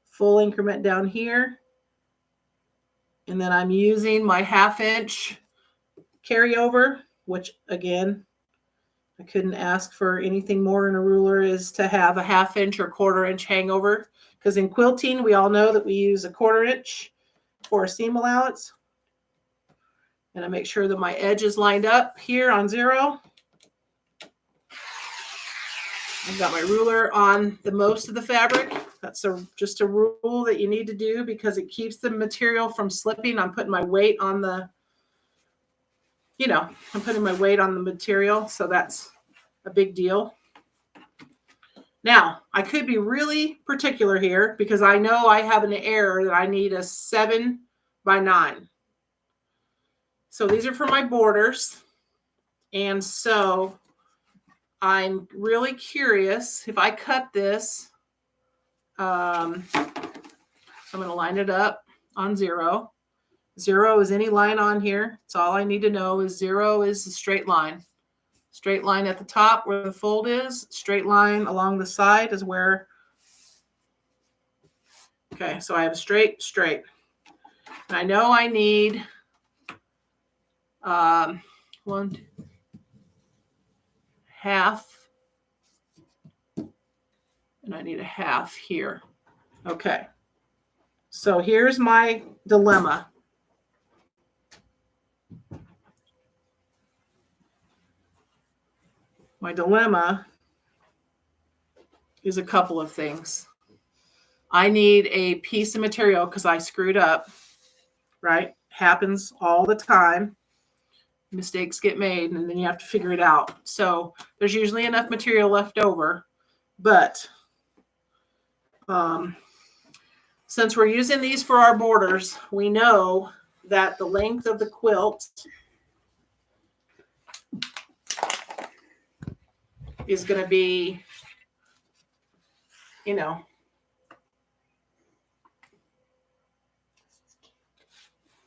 full increment down here. And then I'm using my 1/2 inch carryover, which again, I couldn't ask for anything more in a ruler, is to have a 1/2 inch or 1/4 inch hangover. Because in quilting, we all know that we use a 1/4 inch for a seam allowance. And I make sure that my edge is lined up here on 0. I've got my ruler on the most of the fabric. That's just a rule that you need to do because it keeps the material from slipping. I'm putting my weight on the, I'm putting my weight on the material. So that's a big deal. Now, I could be really particular here because I know I have an error that I need a 7 by 9. So these are for my borders. And so I'm really curious if I cut this. I'm going to line it up on 0. 0 is any line on here. That's all I need to know is 0 is a straight line. Straight line at the top where the fold is. Straight line along the side is where. Okay, so I have a straight. And I know I need 1/2. And I need a 1/2 here. Okay. So here's my dilemma. My dilemma is a couple of things. I need a piece of material because I screwed up, right? Happens all the time. Mistakes get made and then you have to figure it out. So there's usually enough material left over, but since we're using these for our borders, we know that the length of the quilt is going to be,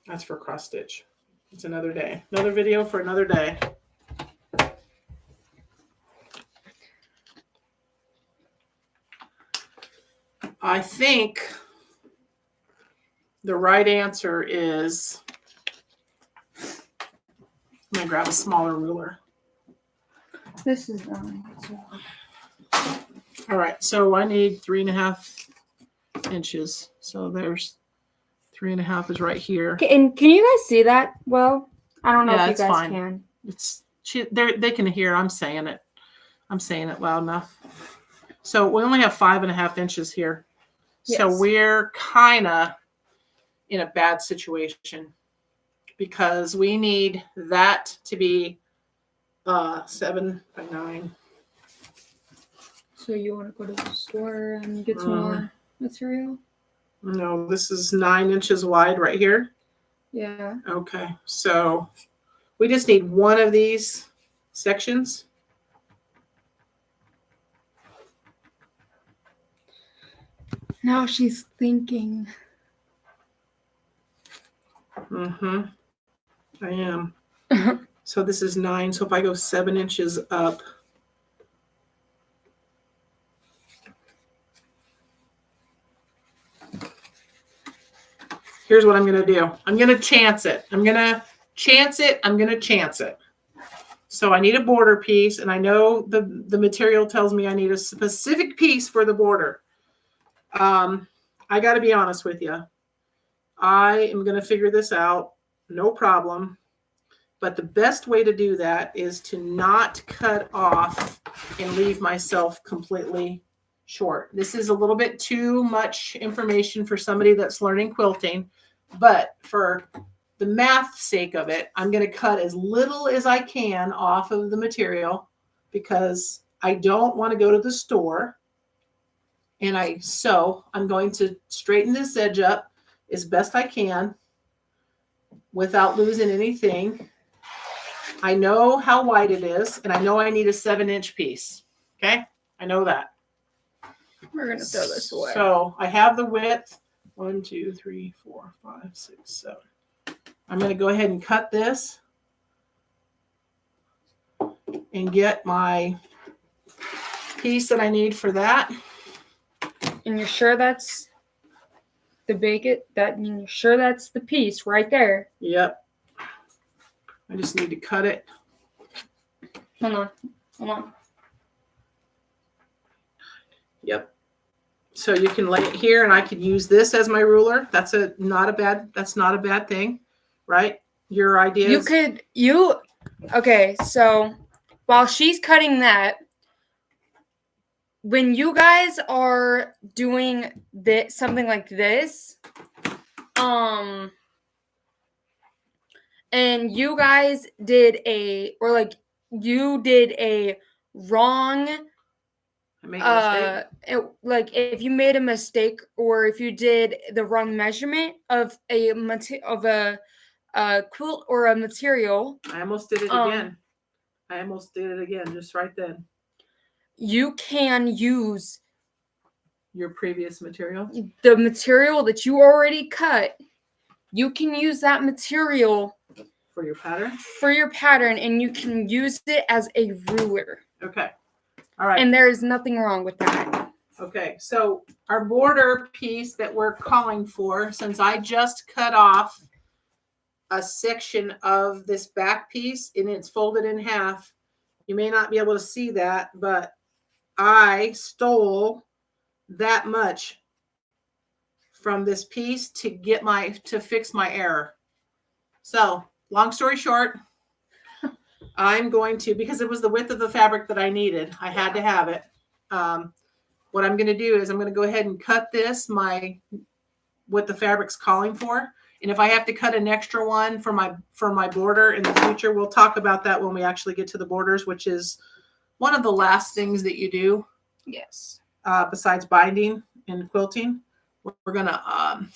that's for cross stitch. It's another day. Another video for another day. I think the right answer is, I'm going to grab a smaller ruler. This is 9. All right, so I need 3.5 inches. So there's 3.5 is right here. Okay, and can you guys see that well? I don't know if you it's guys fine. can. They can hear. I'm saying it loud enough. So we only have 5.5 inches here. Yes. So we're kind of in a bad situation because we need that to be 7 by 9. So you want to go to the store and get some more material? No, this is 9 inches wide right here. Yeah. Okay, so we just need one of these sections. Now she's thinking. I am. So this is 9. So if I go 7 inches up, here's what I'm going to do. I'm going to chance it. I'm going to chance it. So I need a border piece, and I know the material tells me I need a specific piece for the border. I got to be honest with you. I am going to figure this out. No problem. But the best way to do that is to not cut off and leave myself completely short. This is a little bit too much information for somebody that's learning quilting, but for the math sake of it, I'm going to cut as little as I can off of the material because I don't want to go to the store. And I'm going to straighten this edge up as best I can without losing anything. I know how wide it is, and I know I need a 7-inch piece. Okay, I know that. We're gonna throw this away. So I have the width. 1, 2, 3, 4, 5, 6, 7. I'm going to go ahead and cut this and get my piece that I need for that. And you're sure that's the you're sure that's the piece right there? Yep. I just need to cut it. Hold on. Yep. So you can lay it here, and I could use this as my ruler. That's not a bad thing, right? Your idea. Okay, so while she's cutting that, when you guys are doing something like this, and you guys did a wrong, if you made a mistake or if you did the wrong measurement of a quilt or a material. I almost did it again. Just right then. You can use your previous material. The material that you already cut. You can use that material for your pattern. And you can use it as a ruler. Okay. All right. And there is nothing wrong with that. Okay. So our border piece that we're calling for, since I just cut off a section of this back piece and it's folded in half, you may not be able to see that, but I stole that much from this piece to fix my error. So long story short, I'm going to, because it was the width of the fabric that I needed, I had to have it. What I'm going to do is I'm going to go ahead and cut this, what the fabric's calling for. And if I have to cut an extra one for my border in the future, we'll talk about that when we actually get to the borders, which is one of the last things that you do. Yes. Besides binding and quilting, we're going to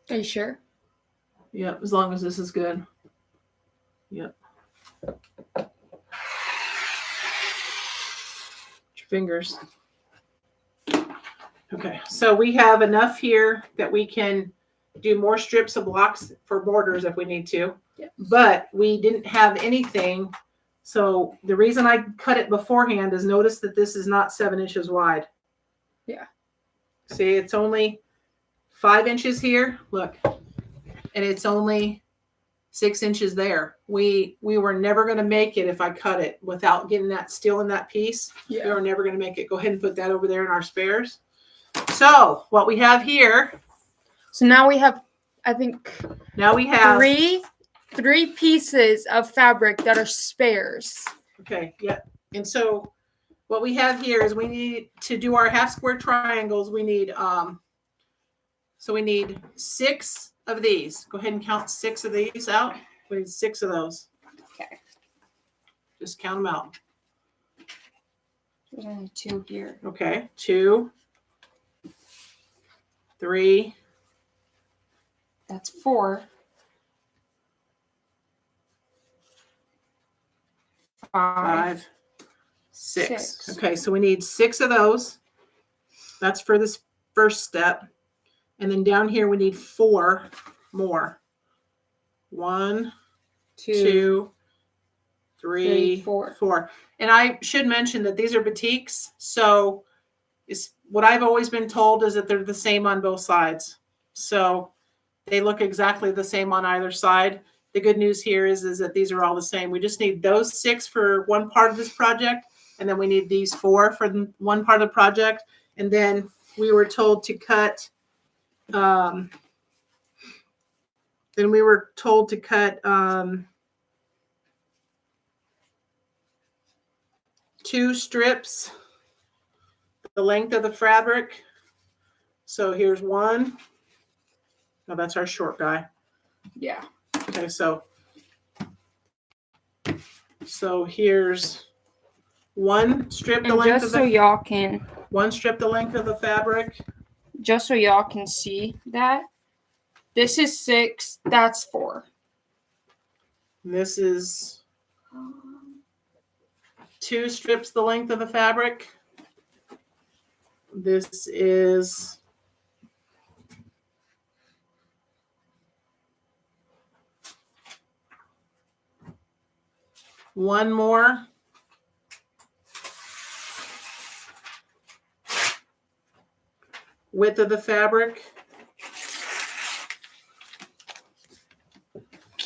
Are you sure? Yep, as long as this is good. Yep. Your fingers. Okay, so we have enough here that we can do more strips of blocks for borders if we need to. Yep. But we didn't have anything. So the reason I cut it beforehand is notice that this is not 7 inches wide. Yeah. See, it's only 5 inches here. Look. And it's only 6 inches there. We were never going to make it if I cut it without getting that still in that piece. Yeah. We were never going to make it. Go ahead and put that over there in our spares. So what we have here. So now we have, I think. Now we have three pieces of fabric that are spares. Okay. Yep. And so what we have here is we need to do our half square triangles. We need we need 6 of these. Go ahead and count 6 of these out. We need 6 of those. Okay. Just count them out. There's only 2 here. Okay. 2, 3. That's 4. 5, 6. Okay, so we need 6 of those. That's for this first step. And then down here we need 4 more. 1, 2, 3, 4. And I should mention that these are batiks. So what I've always been told is that they're the same on both sides. So they look exactly the same on either side. The good news here is that these are all the same. We just need those 6 for one part of this project, and then we need these 4 for one part of the project. And then we were told to cut, then we were told to cut 2 strips, the length of the fabric. So here's one. No, that's our short guy. Yeah. Okay, so here's one strip the And length just of so the y'all can, one strip the length of the fabric. just so y'all can see that, this is 6. That's 4. This is 2 strips the length of the fabric. This is one more. Width of the fabric.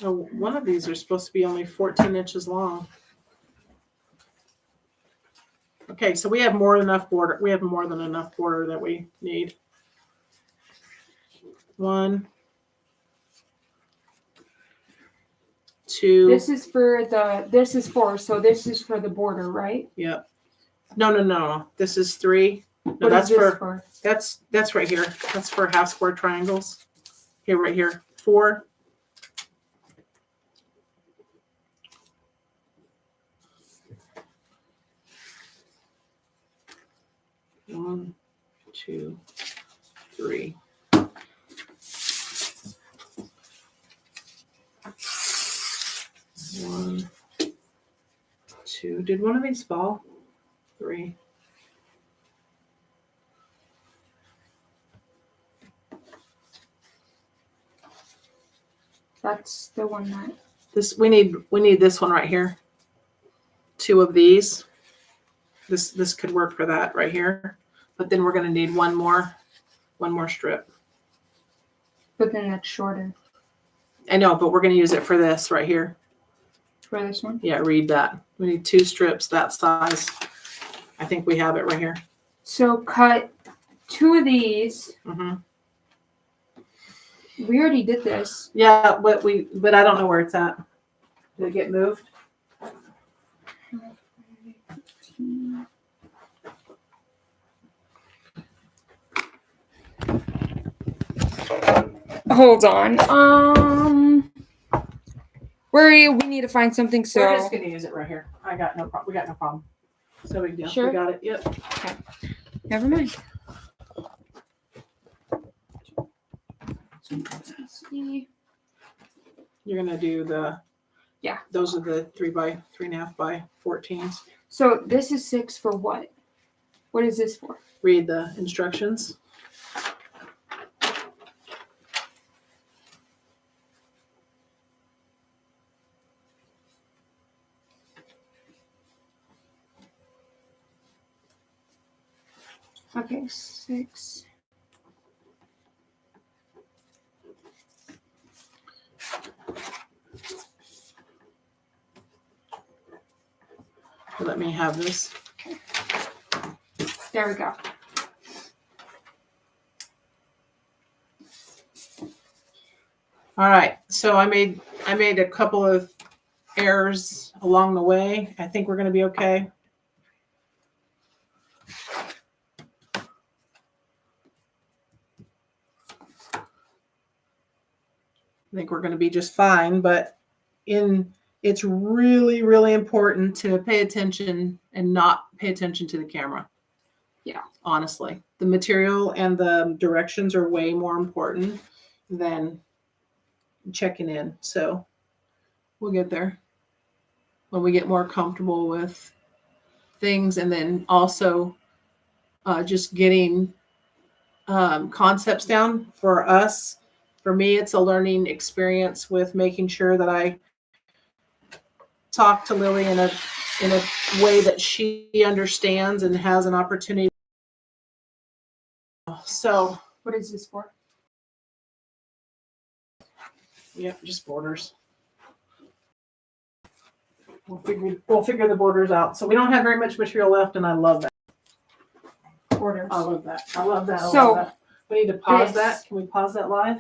Oh, one of these are supposed to be only 14 inches long. Okay, so we have more than enough border. We have more than enough border that we need. 1, 2. This is for this is 4, so this is for the border, right? Yep. No. This is 3. No, What that's is this for? That's right here. That's for half square triangles. Here, right here. 4. One, 2, 3. One, 2. Did one of these fall? 3. That's the one that. We need this one right here. 2 of these. This could work for that right here. But then we're going to need one more strip. But then that's shorter. I know, but we're going to use it for this right here. For this one? Yeah, read that. We need 2 strips that size. I think we have it right here. So cut 2 of these. Mm-hmm. We already did this. Yeah, but I don't know where it's at. Did it get moved? Hold on. We need to find something. So we're just gonna use it right here. I got no problem. We got no problem. It's no big deal. Sure. We got it. Yep. Okay. Never mind. You're gonna do the. Yeah. Those are the 3 by 3.5 by 14s. So this is 6 for what? What is this for? Read the instructions. Okay, 6. Let me have this. Okay. There we go. All right. So I made a couple of errors along the way. I think we're going to be okay. I think we're going to be just fine, but it's really, really important to pay attention and not pay attention to the camera. Yeah. Honestly, the material and the directions are way more important than checking in. So we'll get there when we get more comfortable with things, and then also just getting concepts down for us. For me, it's a learning experience with making sure that I talk to Lily in a way that she understands and has an opportunity So, What is this for? yep, just borders. We'll figure the borders out. So we don't have very much material left, and I love that. Borders. I love that. I love that. I So, love that. We need to pause this. that. Can we pause that live?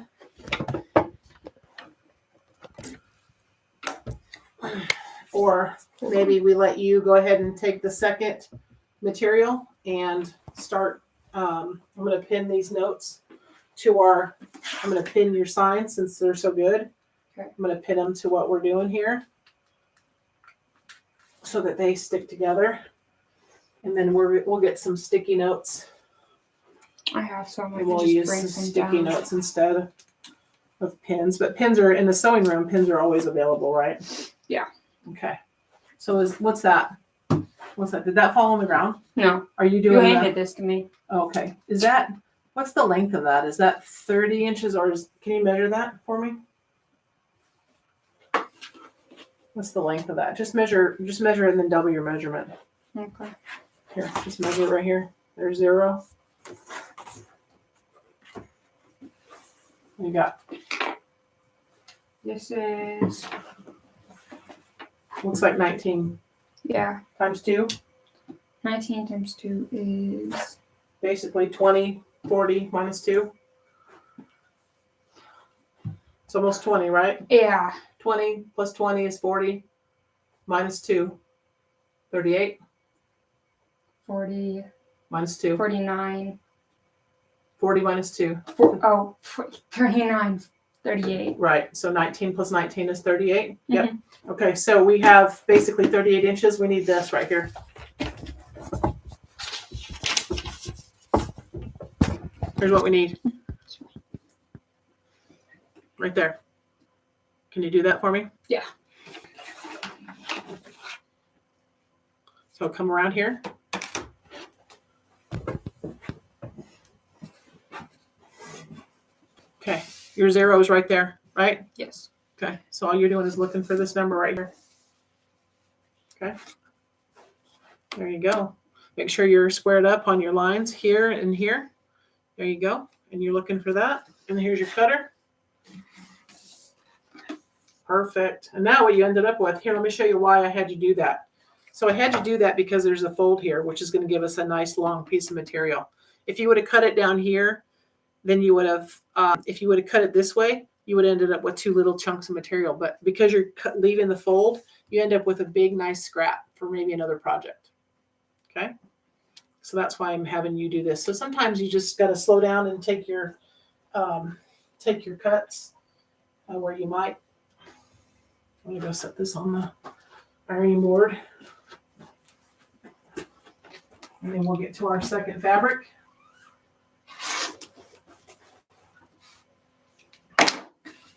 Or maybe we let you go ahead and take the second material and start. I'm going to pin these notes to I'm going to pin your signs since they're so good. Okay. I'm going to pin them to what we're doing here so that they stick together. And then we'll get some sticky notes. I have some. I And can we'll just use bring some some sticky down. notes instead of pins. But pins are in the sewing room. Pins are always available, right? Yeah. Okay. So what's that? What's that? Did that fall on the ground? No. Are you You doing handed this to me. Okay. What's the length of that? Is that 30 inches or can you measure that for me? What's the length of that? Just measure it and then double your measurement. Okay. Here, just measure it right here. There's 0. What you got? This is, Looks like 19 yeah, times 2. 19 times 2 is, Basically 20, 40 minus 2. It's almost 20, right? yeah, 20 plus 20 is 40 minus 2. 38 40, minus 2. 49, 40 minus 2. 39, 38. Right. So 19 plus 19 is 38. Yep. Okay. So we have basically 38 inches. We need this right here. Here's what we need. Right there. Can you do that for me? Yeah. So come around here. Okay. Your 0 is right there, right? Yes. Okay. So all you're doing is looking for this number right here. Okay. There you go. Make sure you're squared up on your lines here and here. There you go. And you're looking for that. And here's your cutter. Perfect. And now what you ended up with, here, let me show you why I had you do that. So I had you do that because there's a fold here, which is going to give us a nice long piece of material. If you would have cut it down here, then you would have, if you would have cut it this way, you would have ended up with 2 little chunks of material. But because you're leaving the fold, you end up with a big, nice scrap for maybe another project. Okay. So that's why I'm having you do this. So sometimes you just got to slow down and take your cuts where you might. I'm going to go set this on the ironing board. And then we'll get to our second fabric.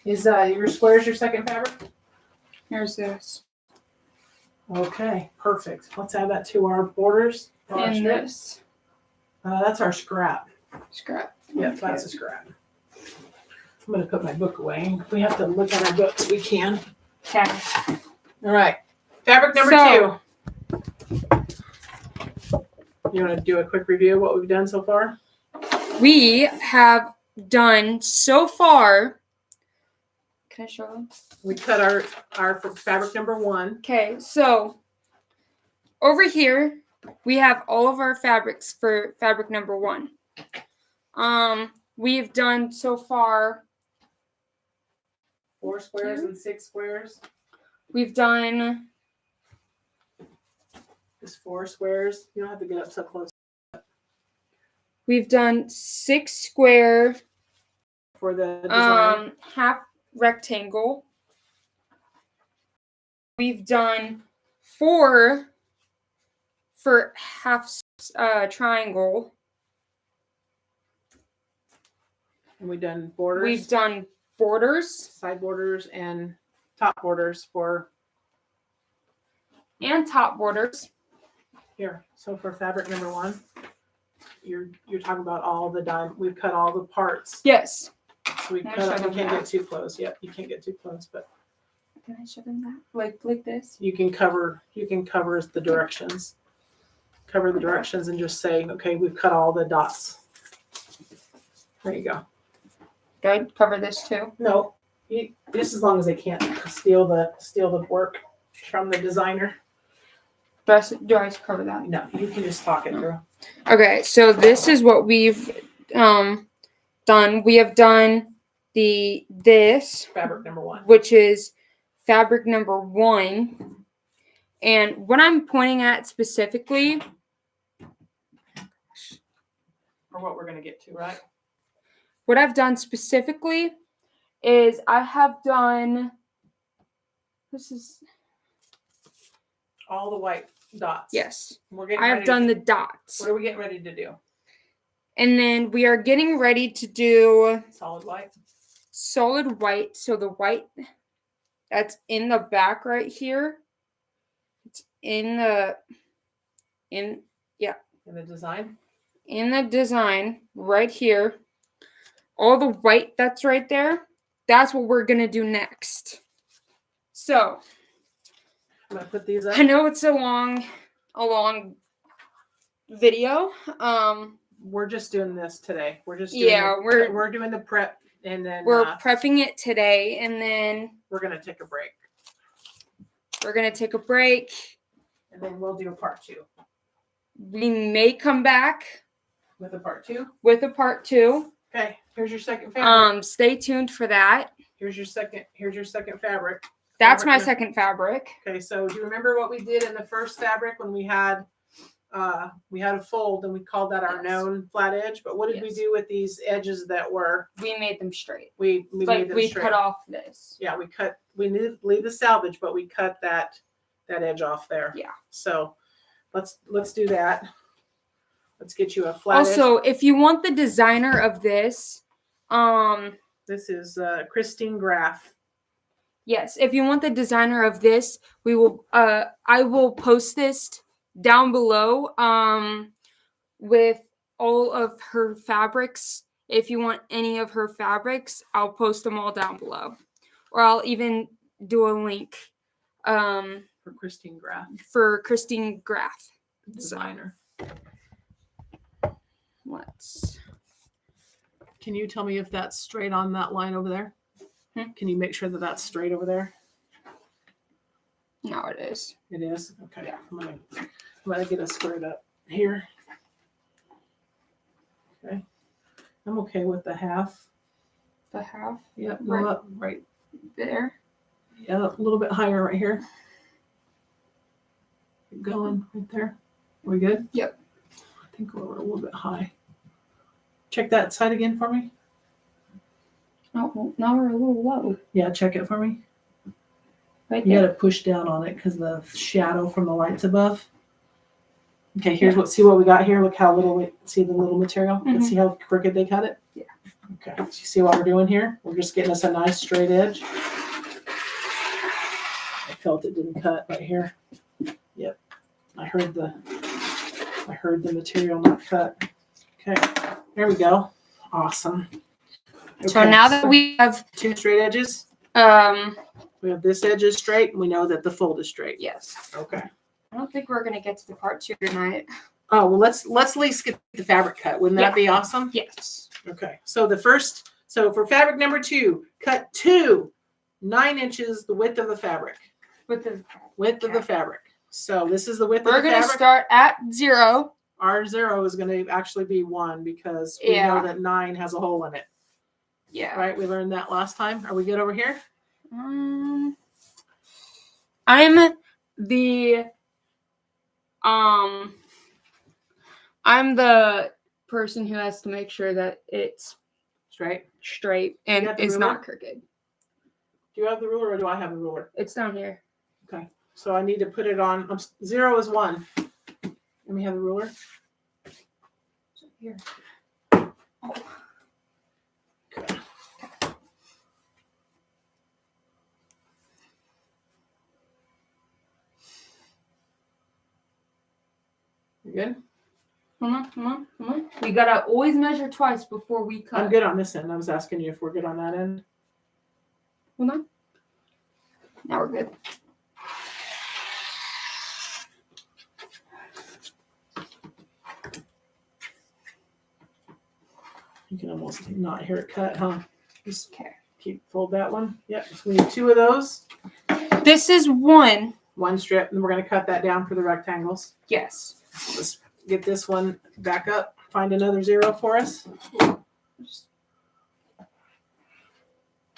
Is your squares your second fabric? Here's this. Okay, perfect. Let's add that to our borders. And this. That's our scrap. Scrap. Yep, Okay. that's a scrap. I'm going to put my book away. If we have to look at our books, we can. Okay. All right. Fabric number 2. You want to do a quick review of what we've done so far? We have done so far. Can I show them? We cut our fabric number 1. Okay, so over here we have all of our fabrics for fabric number 1. We've done so far 4 squares and 6 squares. We've done Just 4 squares. You don't have to get up so close. We've done 6 square, For the design. half rectangle. We've done 4 for half triangle. And we've done borders. We've done borders. Side borders and top borders for And top borders. here. So for fabric number 1, you're talking about all the we've cut all the parts. Yes. So we Can I cut show up, you them can't that? get too close. Yep, you can't get too close, but Can I show them that? Like this? you can cover the directions. Cover the directions and just say, okay, we've cut all the dots. There you go. Do I cover this too? No, just as long as they can't steal the work from the designer. Do I cover that? No, you can just talk it through. Okay, so this is what we've done. We have done this Fabric number 1. which is fabric number 1. And what I'm pointing at specifically, Or what we're going to get to, right? what I've done specifically is I have done, this is, All the white dots. yes, We're getting I have ready done to, the dots. What are we getting ready to do? And then we are getting ready to do Solid white. solid white. So the white that's in the back right here, it's in the design. In the design right here. All the white that's right there, that's what we're gonna do next. So I'm gonna put these up. I know it's a long video. We're just doing this today. We're just we're doing the prep, and then we're prepping it today, and then we're gonna take a break. We're gonna take a break, and then we'll do a part 2. We may come back with a part 2. Okay, here's your second fabric. Stay tuned for that. Here's your second fabric. That's my second fabric. Okay, so do you remember what we did in the first fabric when we had a fold and we called that our known flat edge? But what did we do with these edges that were? We made them straight. We made them straight. Cut off this. Yeah, we didn't leave the salvage, but we cut that edge off there. Yeah. So let's do that. Let's get you a flat Also, if you want the designer of this, this is Christine Graff. Yes, if you want the designer of this, we will I will post this down below with all of her fabrics. If you want any of her fabrics, I'll post them all down below. Or I'll even do a link for Christine Graff. Designer. Can you tell me if that's straight on that line over there? Can you make sure that that's straight over there? No, it is. It is? Okay. Yeah. I'm gonna get us squared up here. Okay. I'm okay with the half. The half? Yep. Go up right there. Yeah, a little bit higher right here. Keep going right there. Are we good? Yep. I think we're a little bit high. Check that side again for me. Oh, now we're a little low. Yeah, check it for me. Right you there. got to push down on it because the shadow from the lights above. Okay, see what we got here. Look how little see the little material. Mm-hmm. Let's see how crooked they cut it. Yeah. Okay. So you see what we're doing here? We're just getting us a nice straight edge. I felt it didn't cut right here. Yep. I heard the material not cut. Okay. There we go. Awesome. Okay, so now that we have 2 straight edges, we have this edge is straight, and we know that the fold is straight. Yes. Okay. I don't think we're gonna get to the part 2 tonight. Oh well, let's at least get the fabric cut. Wouldn't that be awesome? Yes. Okay. So for fabric number 2, cut 2 9 inches the width of the fabric. Width of the fabric. So this is the width of the fabric. We're gonna start at 0. Our 0 is going to actually be 1 because we know that 9 has a hole in it. Yeah. Right? We learned that last time. Are we good over here? I'm the person who has to make sure that it's straight and is not crooked. Do you have the ruler or do I have the ruler? It's down here. Okay. So I need to put it on. 0 is 1. Let me have the ruler. Here. Okay. You good? Come on. We gotta always measure twice before we cut. I'm good on this end. I was asking you if we're good on that end. Hold on. Now we're good. You can almost not hear it cut, huh? Just Okay. fold that one. Yep. So we need 2 of those. This is one. One strip, and we're going to cut that down for the rectangles. Yes. Let's get this one back up. Find another 0 for us.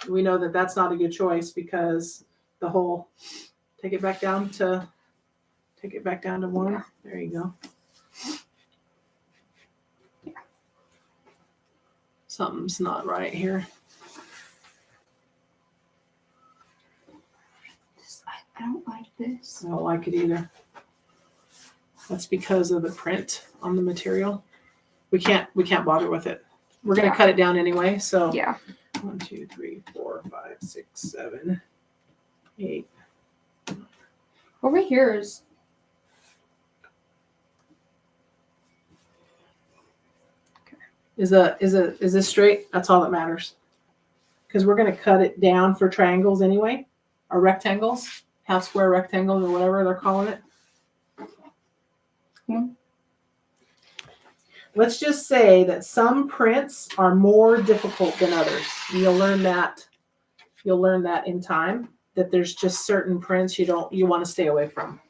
We know that that's not a good choice because the whole. Take it back down to 1. Yeah. There you go. Yeah. Something's not right here. I don't like this. I don't like it either. That's because of the print on the material. We can't bother with it. We're gonna cut it down anyway. So Yeah. 1, 2, 3, 4, 5, 6, 7, 8. Over here is. Is this straight? That's all that matters. Because we're gonna cut it down for triangles anyway, or rectangles, half square rectangles, or whatever they're calling it. Let's just say that some prints are more difficult than others. You'll learn that in time, that there's just certain prints you want to stay away from.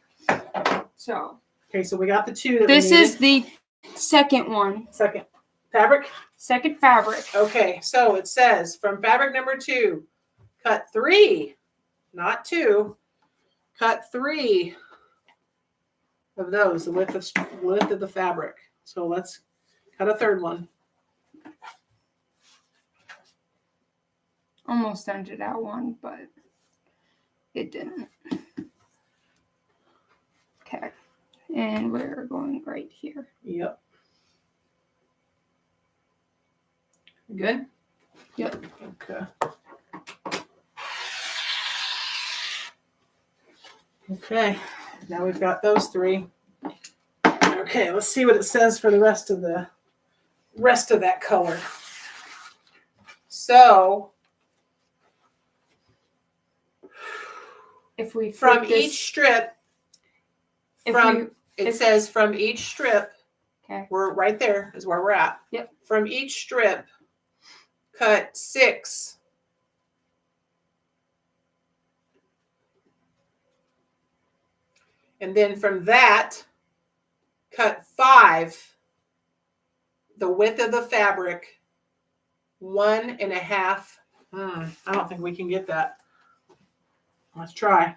So. Okay, so we got the 2 that This we needed. is the second one. Second fabric. Second fabric. Okay, so it says from fabric number 2, cut 3, not 2, cut 3 of those, the width of the fabric. So let's cut a third one. Almost ended that one, but it didn't. Okay. And we're going right here. Yep. Good? Yep. Okay. Okay. Now we've got those 3. Okay, let's see what it says for the rest of that color. So If we from flip this, each strip, it says from each strip, okay, we're right there is where we're at. Yep. From each strip, cut 6. And then from that, cut 5, the width of the fabric, 1.5. I don't think we can get that. Let's try.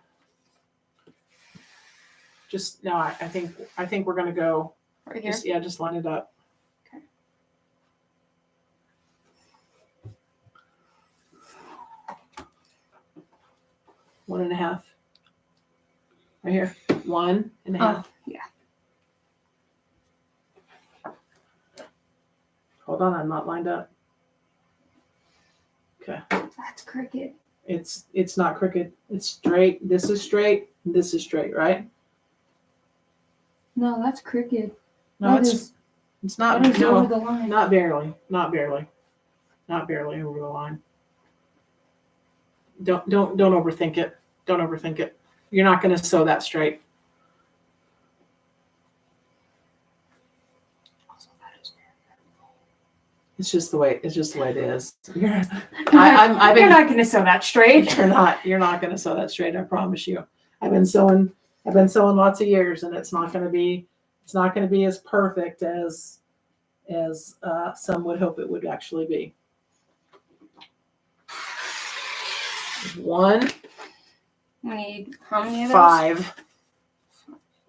Just no, I think we're gonna go right here. just line it up. Okay. One and a half. Right here. 1.5. Oh, yeah. Hold on, I'm not lined up. Okay. That's crooked. It's not crooked. It's straight. This is straight. This is straight, right? No, that's crooked. No, That it's not. That is No, over the line. not barely. Not barely. Not barely over the line. Don't overthink it. Don't overthink it. You're not going to sew that straight. It's just the way it is. You're not going to sew that straight. You're not going to sew that straight. I promise you. I've been sewing lots of years, and it's not going to be as perfect as some would hope it would actually be. 1. We need how many of those? 5.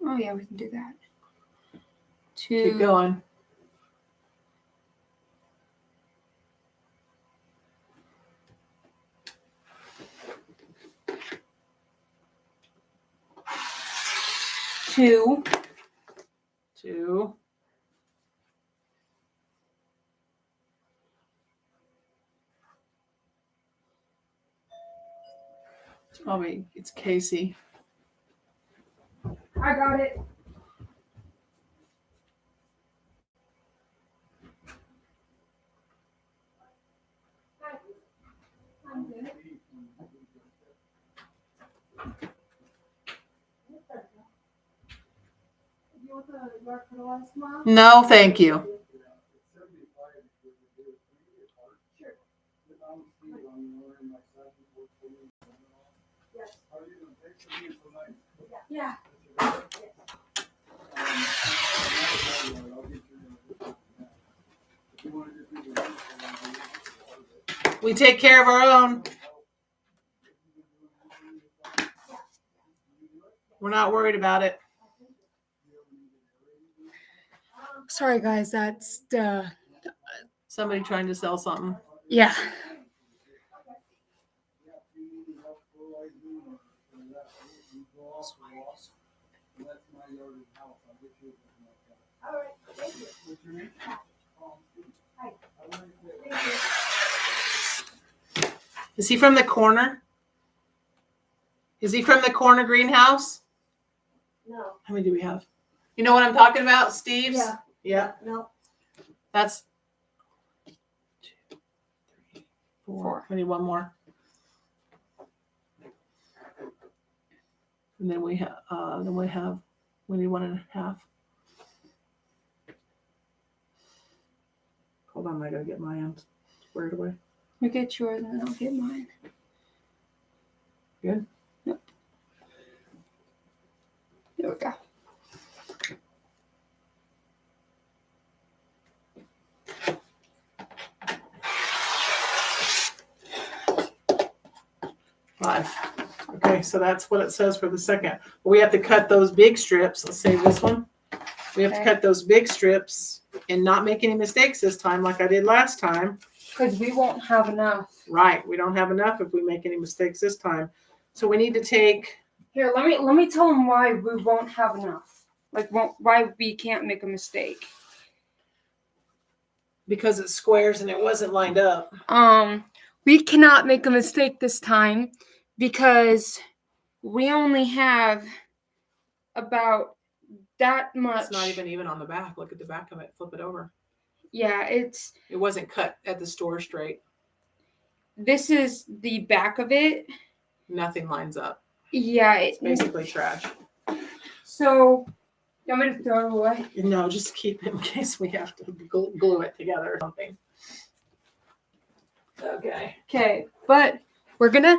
Oh yeah, we can do that. 2. Keep going. 2. 2. It's Casey. I got it. I'm good. You want the yard fertilizer tomorrow? No, thank you. Yeah. We take care of our own. We're not worried about it. Sorry, guys. That's the. Somebody trying to sell something. Yeah. Is he from the corner? Is he from the corner greenhouse? No. How many do we have? You know what I'm talking about, Steve's? Yeah. Yeah. No. That's 2, 3, 4. We need one more. And then we have we need 1.5. Hold on, I gotta get my end squared away. You get yours and I'll get mine. Good? Yep. There we go. Five. Okay, so that's what it says for the second. We have to cut those big strips. Let's save this one. We have to cut those big strips and not make any mistakes this time like I did last time. Because we won't have enough. Right. We don't have enough if we make any mistakes this time. So we need to take... Here, let me tell them why we won't have enough. Like, why we can't make a mistake. Because it's squares and it wasn't lined up. We cannot make a mistake this time because we only have about that much. It's not even on the back. Look at the back of it. Flip it over. Yeah, It wasn't cut at the store straight. This is the back of it. Nothing lines up. Yeah. It's basically trash. So, you want me to throw it away? No, just keep it in case we have to glue it together or something. Okay, but we're gonna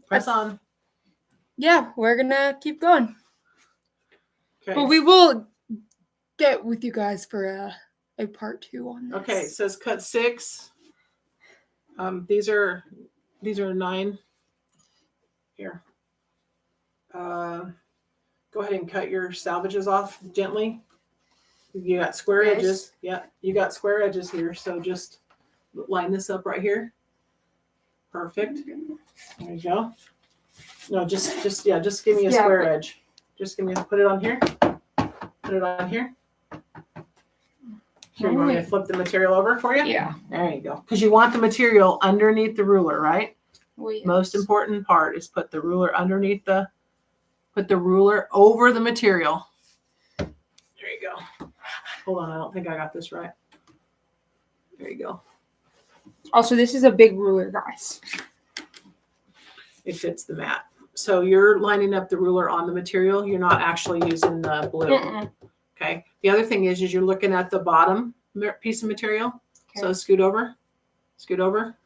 press on. Yeah, we're gonna keep going. Okay. But we will get with you guys for a part 2 on this. Okay, it says cut 6. These are 9. Here. Go ahead and cut your salvages off gently. You got square edges. Yeah, you got square edges here. So just line this up right here. Perfect. There you go. No, just give me a square edge. Just put it on here. Put it on here. Here, you want me to flip the material over for you? Yeah. There you go. Because you want the material underneath the ruler, right? Well, yes. Most important part is put the ruler over the material. There you go. Hold on, I don't think I got this right. There you go. Also, this is a big ruler, guys. It fits the mat. So you're lining up the ruler on the material. You're not actually using the blue. Mm-mm. Okay. The other thing is you're looking at the bottom piece of material. Okay. So scoot over. Scoot over.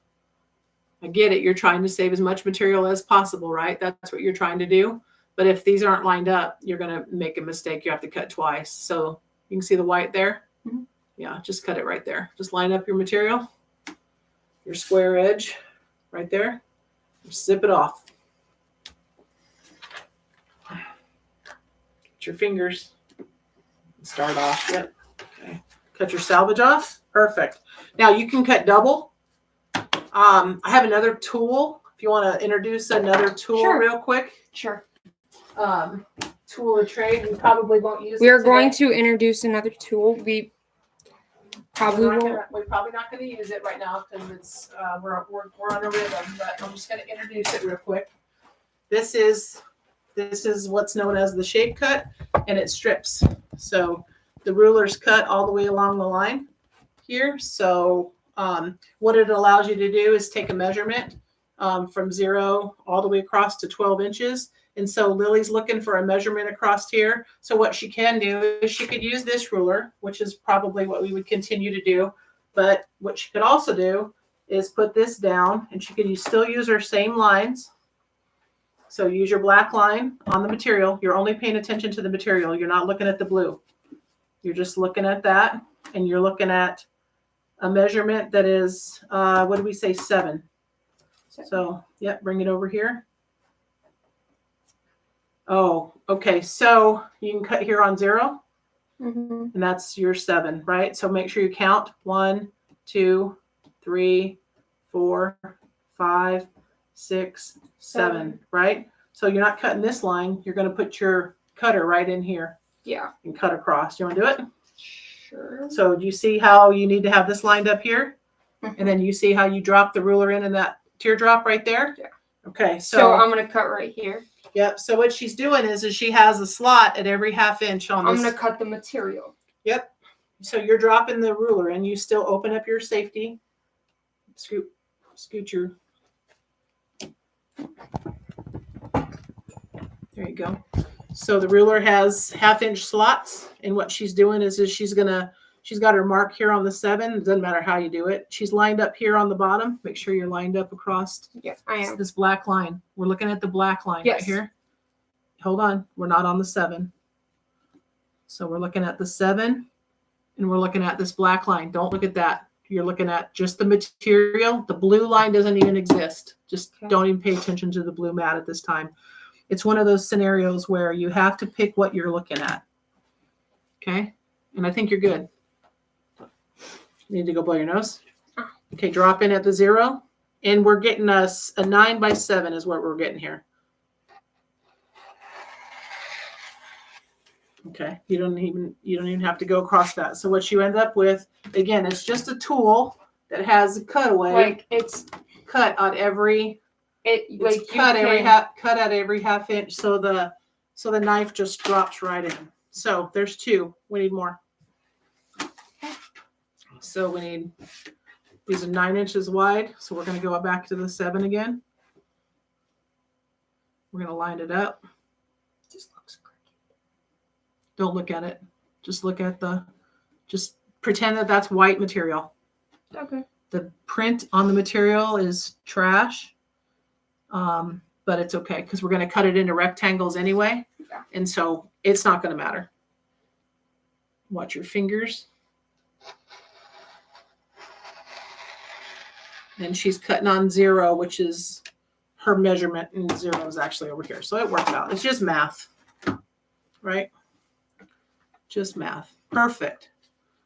I get it. You're trying to save as much material as possible, right? That's what you're trying to do. But if these aren't lined up, you're going to make a mistake. You have to cut twice. So you can see the white there. Mm-hmm. Yeah, just cut it right there. Just line up your material, your square edge right there. Just zip it off. Get your fingers. Start off. Yep. Okay. Cut your salvage off. Perfect. Now you can cut double. I have another tool. If you want to introduce another tool real quick. Sure. Tool of trade. We probably won't use it. We are going to introduce another tool. We probably won't. We're probably not going to use it right now because it's we're on a rhythm. But I'm just going to introduce it real quick. This is what's known as the shape cut, and it strips. So the ruler's cut all the way along the line here. So what it allows you to do is take a measurement from 0 all the way across to 12 inches. And so Lily's looking for a measurement across here. So what she can do is she could use this ruler, which is probably what we would continue to do. But what she could also do is put this down, and she could still use her same lines. So use your black line on the material. You're only paying attention to the material. You're not looking at the blue. You're just looking at that, and you're looking at a measurement that is, what did we say, 7. So, yep, bring it over here. Oh, okay. So you can cut here on 0, and that's your 7, right? So make sure you count 1, 2, 3, 4, 5, 6, 7, right? So you're not cutting this line. You're going to put your cutter right in here. Yeah. And cut across. You want to do it? Sure. So do you see how you need to have this lined up here? And then you see how you drop the ruler in that teardrop right there? Yeah. Okay. So I'm going to cut right here. Yep. So what she's doing is she has a slot at every 1/2 inch on this. I'm going to cut the material. Yep. So you're dropping the ruler and you still open up your safety. Scoot your. There you go. So the ruler has 1/2 inch slots, and what she's doing is she's got her mark here on the 7. It doesn't matter how you do it. She's lined up here on the bottom. Make sure you're lined up across. Yeah, I am. This black line. We're looking at the black line right here. Hold on. We're not on the 7. So we're looking at the 7, and we're looking at this black line. Don't look at that. You're looking at just the material. The blue line doesn't even exist. Just don't even pay attention to the blue mat at this time. It's one of those scenarios where you have to pick what you're looking at. Okay? And I think you're good. Need to go blow your nose? Okay, drop in at the 0. And we're getting a 9 by 7 is what we're getting here. Okay, you don't even have to go across that. So what you end up with, again, it's just a tool that has a cutaway. Like it's cut on every cut at every 1/2 inch, so the knife just drops right in. So there's 2. We need more. So we need, these are 9 inches wide. So we're going to go back to the 7 again. We're going to line it up. This looks crooked. Don't look at it. Just look at just pretend that that's white material. Okay. The print on the material is trash. But it's okay because we're going to cut it into rectangles anyway. Yeah. And so it's not going to matter. Watch your fingers. And she's cutting on 0, which is her measurement, and 0 is actually over here. So it works out. It's just math, right? Just math. Perfect.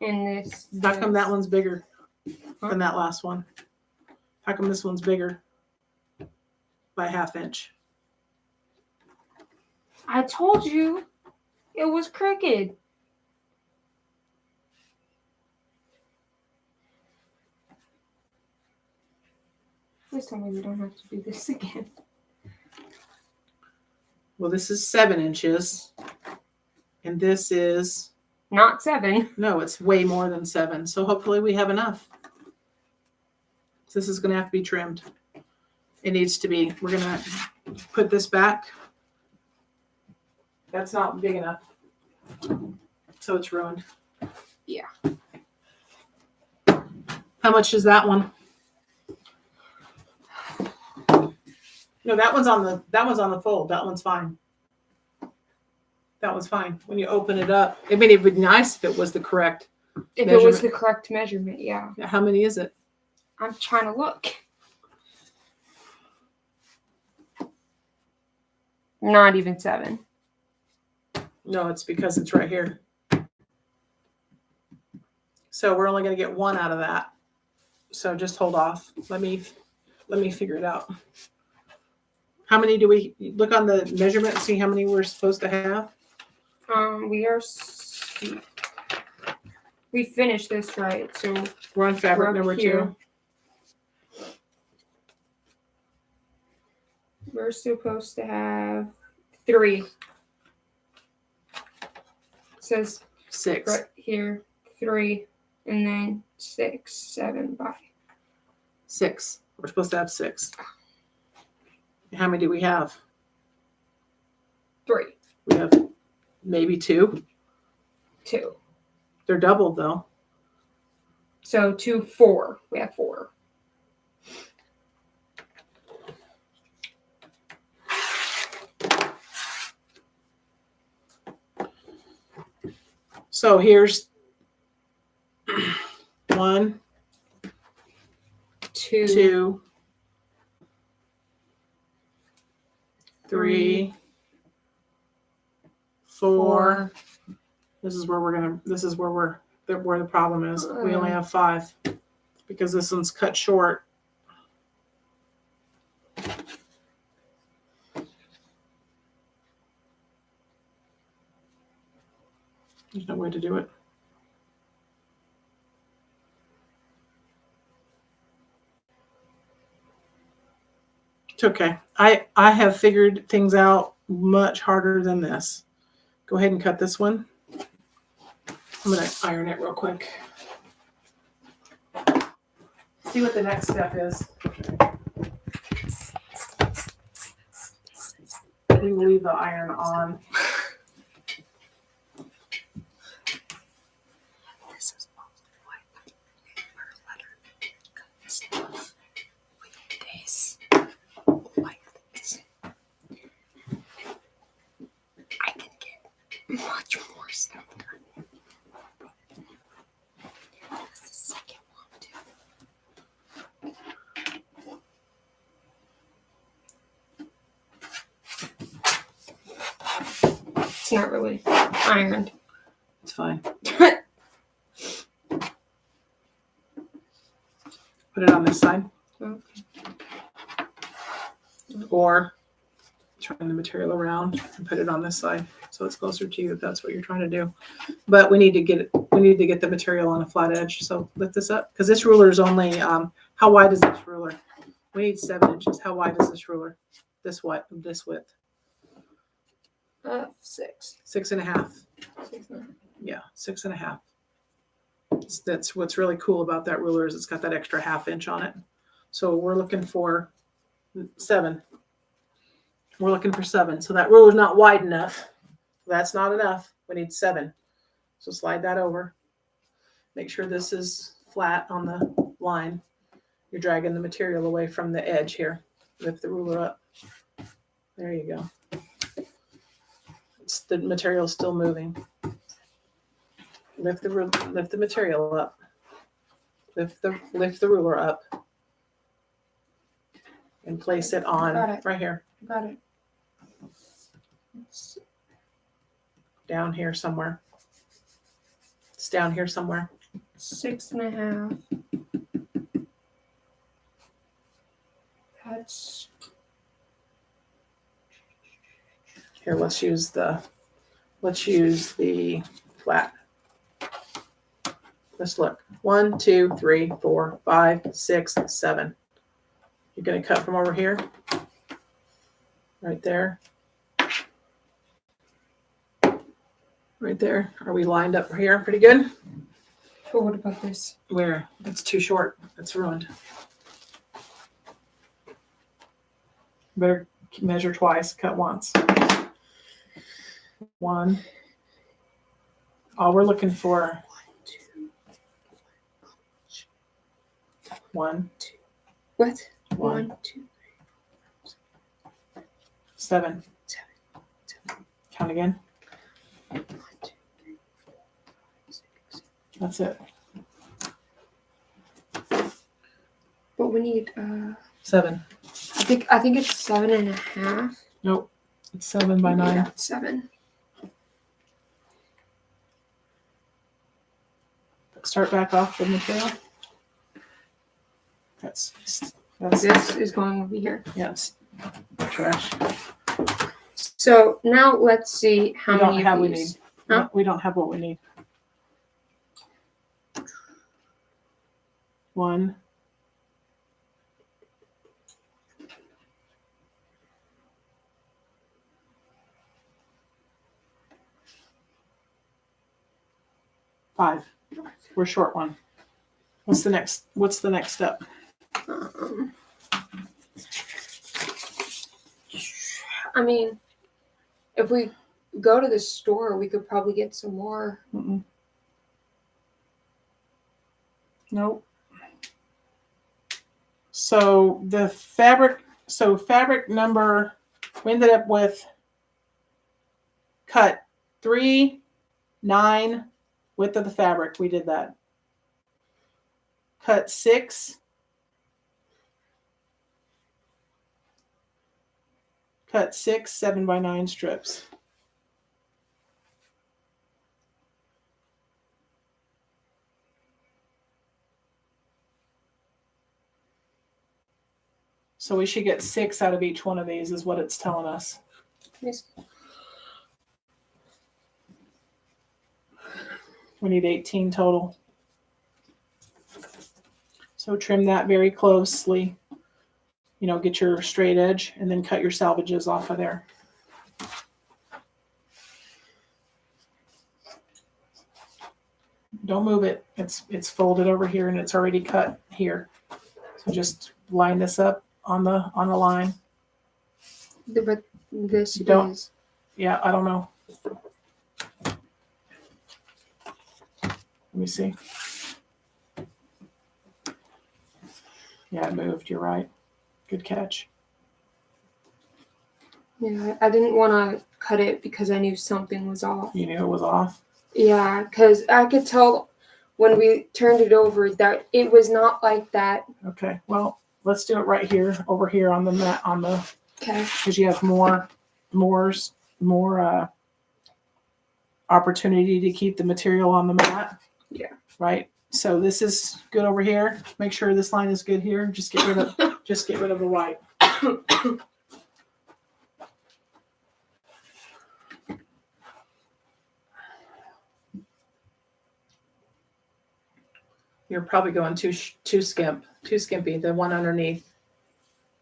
And this. How come that one's bigger than that last one? How come this one's bigger by 1/2 inch? I told you it was crooked. Please tell me we don't have to do this again. Well, this is 7 inches. And this is... Not 7. No, it's way more than 7. So hopefully we have enough. This is going to have to be trimmed. It needs to be. We're going to put this back. That's not big enough. So it's ruined. Yeah. How much is that one? No, that one's on the fold. That one's fine. That one's fine. When you open it up, I mean, it would be nice if it was the correct measurement. It was the correct measurement, yeah. How many is it? I'm trying to look. Not even 7. No, it's because it's right here. So we're only going to get 1 out of that. So just hold off. Let me figure it out. How many do we look on the measurement and see how many we're supposed to have? We finished this right, so we're on fabric number 2. We're supposed to have 3. It says 6 right here, 3, and then 6, 7 by 6. We're supposed to have 6. How many do we have? 3. We have maybe 2. 2. They're doubled though. So 2, 4. We have 4. So here's 1, 2, 2, 3, 4. This is where where the problem is. We only have 5 because this one's cut short. There's no way to do it. It's okay. I have figured things out much harder than this. Go ahead and cut this one. I'm going to iron it real quick. See what the next step is. We will leave the iron on. This is what her letter stuff with this like this. I can get much more stuff done. That's the second one too. It's not really ironed. It's fine. Put it on this side. Okay. Or turn the material around and put it on this side so it's closer to you if that's what you're trying to do. But we need to get the material on a flat edge. So lift this up because this ruler is only how wide is this ruler? We need 7 inches. How wide is this ruler? This width? 6. 6.5. 6.5. Yeah, 6.5. That's what's really cool about that ruler is it's got that extra ½ inch on it. So we're looking for 7. We're looking for 7. So that ruler's not wide enough. That's not enough. We need 7. So slide that over. Make sure this is flat on the line. You're dragging the material away from the edge here. Lift the ruler up. There you go. The material's still moving. Lift the material up. Lift the ruler up. And place it on right here. Got it. Down here somewhere. It's down here somewhere. 6.5. That's Here, let's use the flat. Let's look. 1, 2, 3, 4, 5, 6, 7. You're going to cut from over here. Right there. Right there. Are we lined up here? Pretty good? But what about this? Where? It's too short. It's ruined. Better measure twice, cut once. 1. All we're looking for. 1, 2. What? 1, 1, 2, 7. 7. Count again. 1, 2, 3, 4, 5, 6. That's it. But we need 7. I think it's 7.5. Nope. It's 7 by 9. Yeah, 7. Start back off the material. That's This is going over here. yes. Trash. So now let's see how many of we these. need. Huh? We don't have what we need. 1. 5. We're short 1. What's the next step? I mean, if we go to the store, we could probably get some more. Mm-mm. Nope. So fabric number, we ended up with cut 3, 9, width of the fabric. We did that. Cut 6. Cut 6 7x9 strips. So we should get 6 out of each one of these is what it's telling us. Yes. We need 18 total. So trim that very closely. You know, get your straight edge and then cut your salvages off of there. Don't move it. It's folded over here and it's already cut here. So just line this up on the line. But this You don't- is Yeah, I don't know. Let me see. Yeah, it moved. You're right. Good catch. yeah. I didn't want to cut it because I knew something was off. You knew it was off. Yeah, because I could tell when we turned it over that it was not like that. Okay. Well, let's do it right here, over here on the mat, on the, Okay. because you have more opportunity to keep the material on the mat. Yeah. Right. So this is good over here. Make sure this line is good here. Just get rid of the white. You're probably going too skimpy. The one underneath.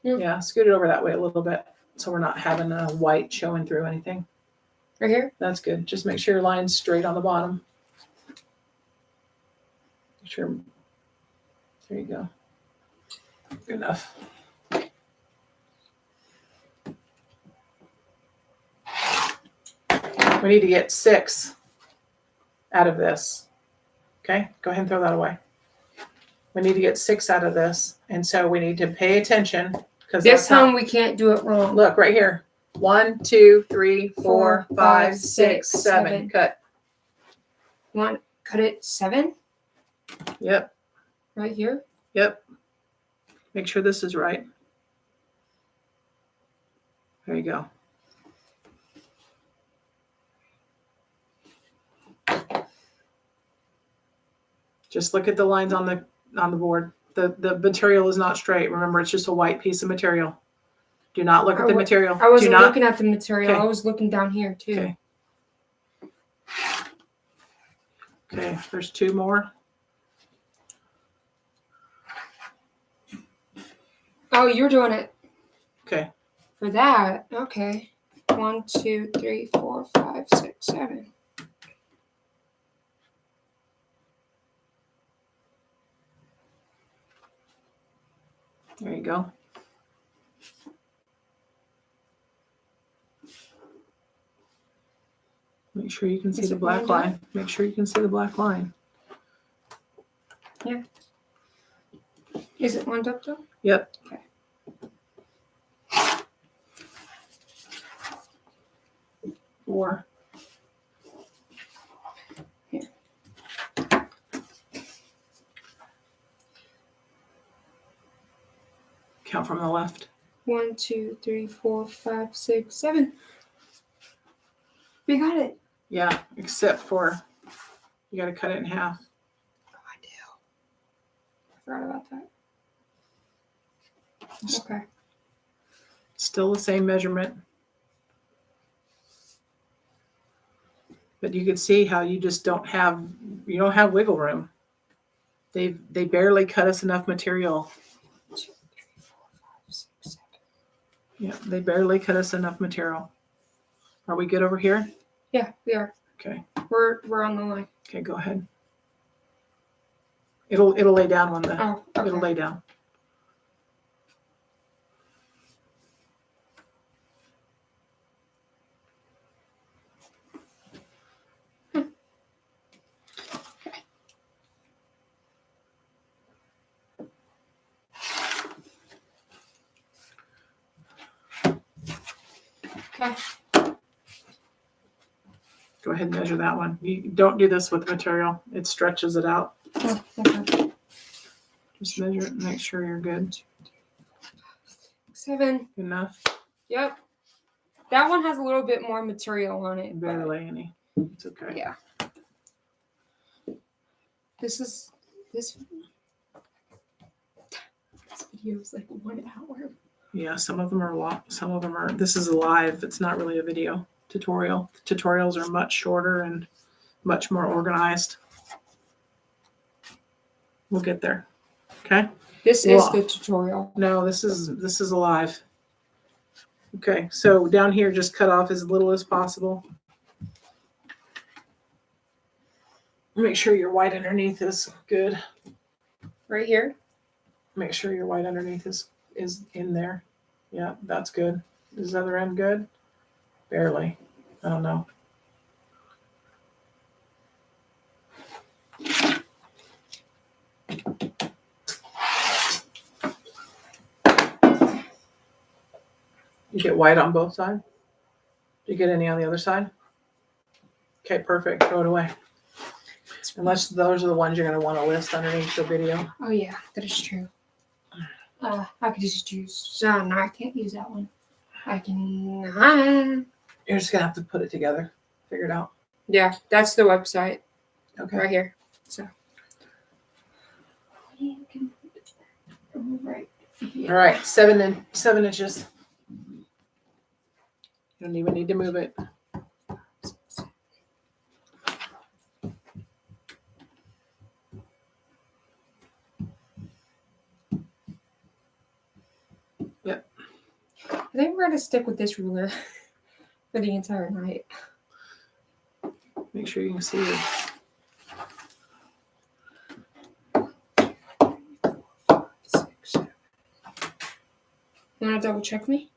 Yeah, scoot it over that way a little bit, so we're not having a white showing through anything. Right here? That's good. Just make sure your line's straight on the bottom. Make sure. There you go. Good enough. We need to get 6 out of this. Okay, go ahead and throw that away. We need to get 6 out of this, and so we need to pay attention because This time we can't do it wrong. Look right here. 1, 2, 3, 4, 5, 6, 7. Cut. You want to cut it 7? Yep. Right here? Yep. Make sure this is right. There you go. Just look at the lines on the board. The material is not straight. Remember, it's just a white piece of material. Do not look at the material. I wasn't looking at the material. Okay. I was looking down here too. Okay. Okay, there's 2 more. Oh, you're doing it Okay. for that. Okay. 1, 2, 3, 4, 5, 6, 7. There you go. Make sure you can see the black line. Make sure you can see the black line. Yeah. Is it lined up though? Yep. Okay. Four. Here. Count from the left. 1, 2, 3, 4, 5, 6, 7. We got it. Yeah, except for you got to cut it in half. Oh, I do. I forgot about that. Okay. Still the same measurement. But you can see how you just don't have wiggle room. They barely cut us enough material. 2, 3, 4, 5, 6, 7. Yeah, they barely cut us enough material. Are we good over here? Yeah, we are. Okay. We're on the line. Okay, go ahead. It'll lay down when the Oh, okay. it'll lay down. Okay. Go ahead and measure that one. You don't do this with material. It stretches it out. Oh, okay. Just measure it and make sure you're good. 7. Good enough? Yep. That one has a little bit more material on it. Barely any. It's okay. Yeah. This video is like 1 hour. Yeah, some of them are long. Some of them are. This is live. It's not really a video tutorial. The tutorials are much shorter and much more organized. We'll get there. Okay. This is the tutorial. No, this is alive. Okay, so down here, just cut off as little as possible. Make sure your white underneath is good. Right here. Make sure your white underneath is in there. Yeah, that's good. Is the other end good? Barely. I don't know. You get white on both sides? Do you get any on the other side? Okay, perfect. Throw it away. Unless those are the ones you're going to want to list underneath the video. Oh yeah, that is true. I could just use. No, I can't use that one. I can. You're just going to have to put it together. Figure it out. Yeah, that's the website. Okay. Right here. So. Right. All right, 7 inches. You don't even need to move it. Yep. I think we're gonna stick with this ruler for the entire night. Make sure you can see it. You wanna double check me?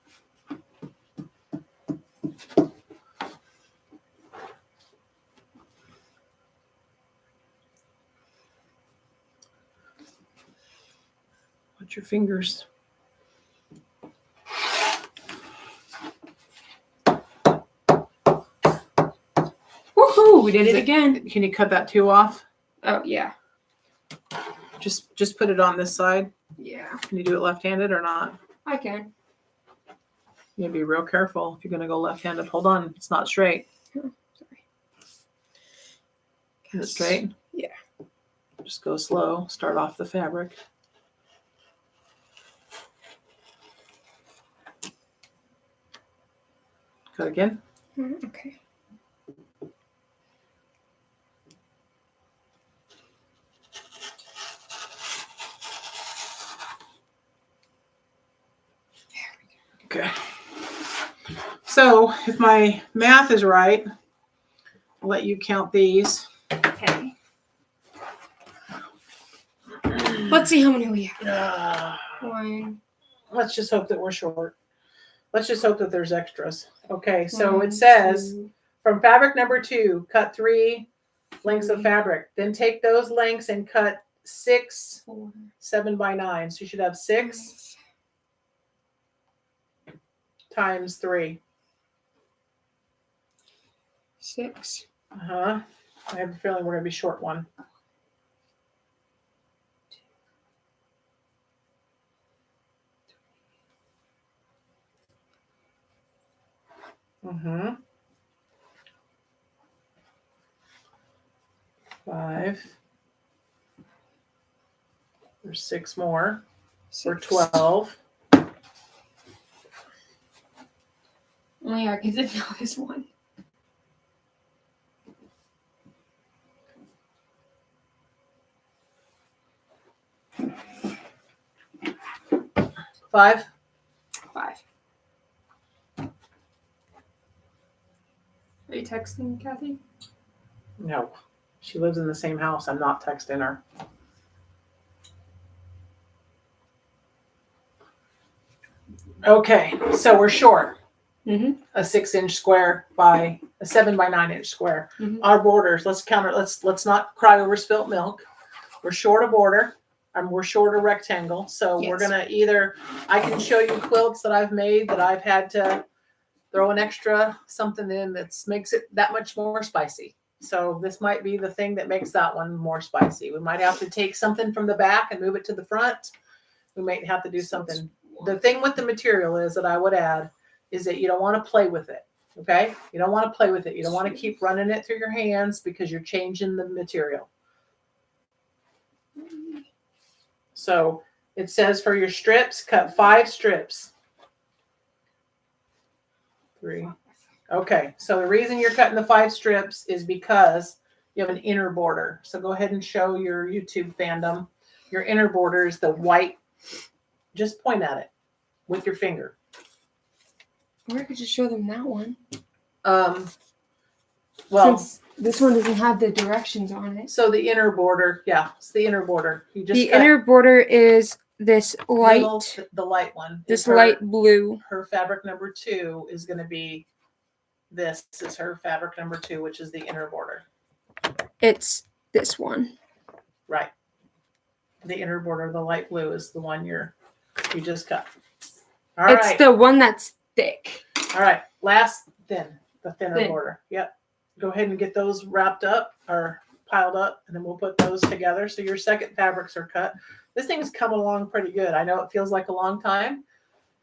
Put your fingers. Woohoo! We did it again. Can you cut that 2 off? Oh yeah. Just put it on this side. Yeah. Can you do it left-handed or not? I can. You gotta be real careful if you're gonna go left-handed. Hold on, it's not straight. Oh, sorry. Is it straight? Yeah. Just go slow. Start off the fabric. Cut again. Okay. Okay. So if my math is right, I'll let you count these. Okay. Let's see how many we have. 1. Let's just hope that we're short. Let's just hope that there's extras. Okay, so 1, it says 2, from fabric number 2, cut 3 lengths of fabric. Then take those lengths and cut 6 4, 7 by 9. So you should have 6 times 3. 6. I have a feeling we're going to be short one. Mm-hmm. 5. There's 6 more. We're 12. Oh yeah, because I know this one. Five. 5. Are you texting Kathy? No. She lives in the same house. I'm not texting her. Okay, so we're short. Mm-hmm. A 6-inch square by a 7 by 9-inch square. Mm-hmm. Our borders, let's count it. Let's not cry over spilt milk. We're short a border. We're short a rectangle. So Yes. we're gonna I can show you quilts that I've made that I've had to throw an extra something in that makes it that much more spicy. So this might be the thing that makes that one more spicy. We might have to take something from the back and move it to the front. We might have to do something. The thing with the material is that I would add is that you don't want to play with it. Okay? You don't want to play with it. You don't want to keep running it through your hands because you're changing the material. So it says for your strips, cut 5 strips. 3. Okay, so the reason you're cutting the 5 strips is because you have an inner border. So go ahead and show your YouTube fandom. Your inner border is the white. Just point at it with your finger. Or I could just show them that one. Well, since this one doesn't have the directions on it. So the inner border, yeah, it's the inner border. You just the inner border is this light, the light one. This light blue. Her fabric number 2 is going to be this. Is her fabric number 2, which is the inner border. It's this one. Right. The inner border, the light blue, is the one you just cut. All right. It's the one that's thick. All right. Last thin, the thinner border. Yep. Go ahead and get those wrapped up or piled up, and then we'll put those together. So your second fabrics are cut. This thing's come along pretty good. I know it feels like a long time,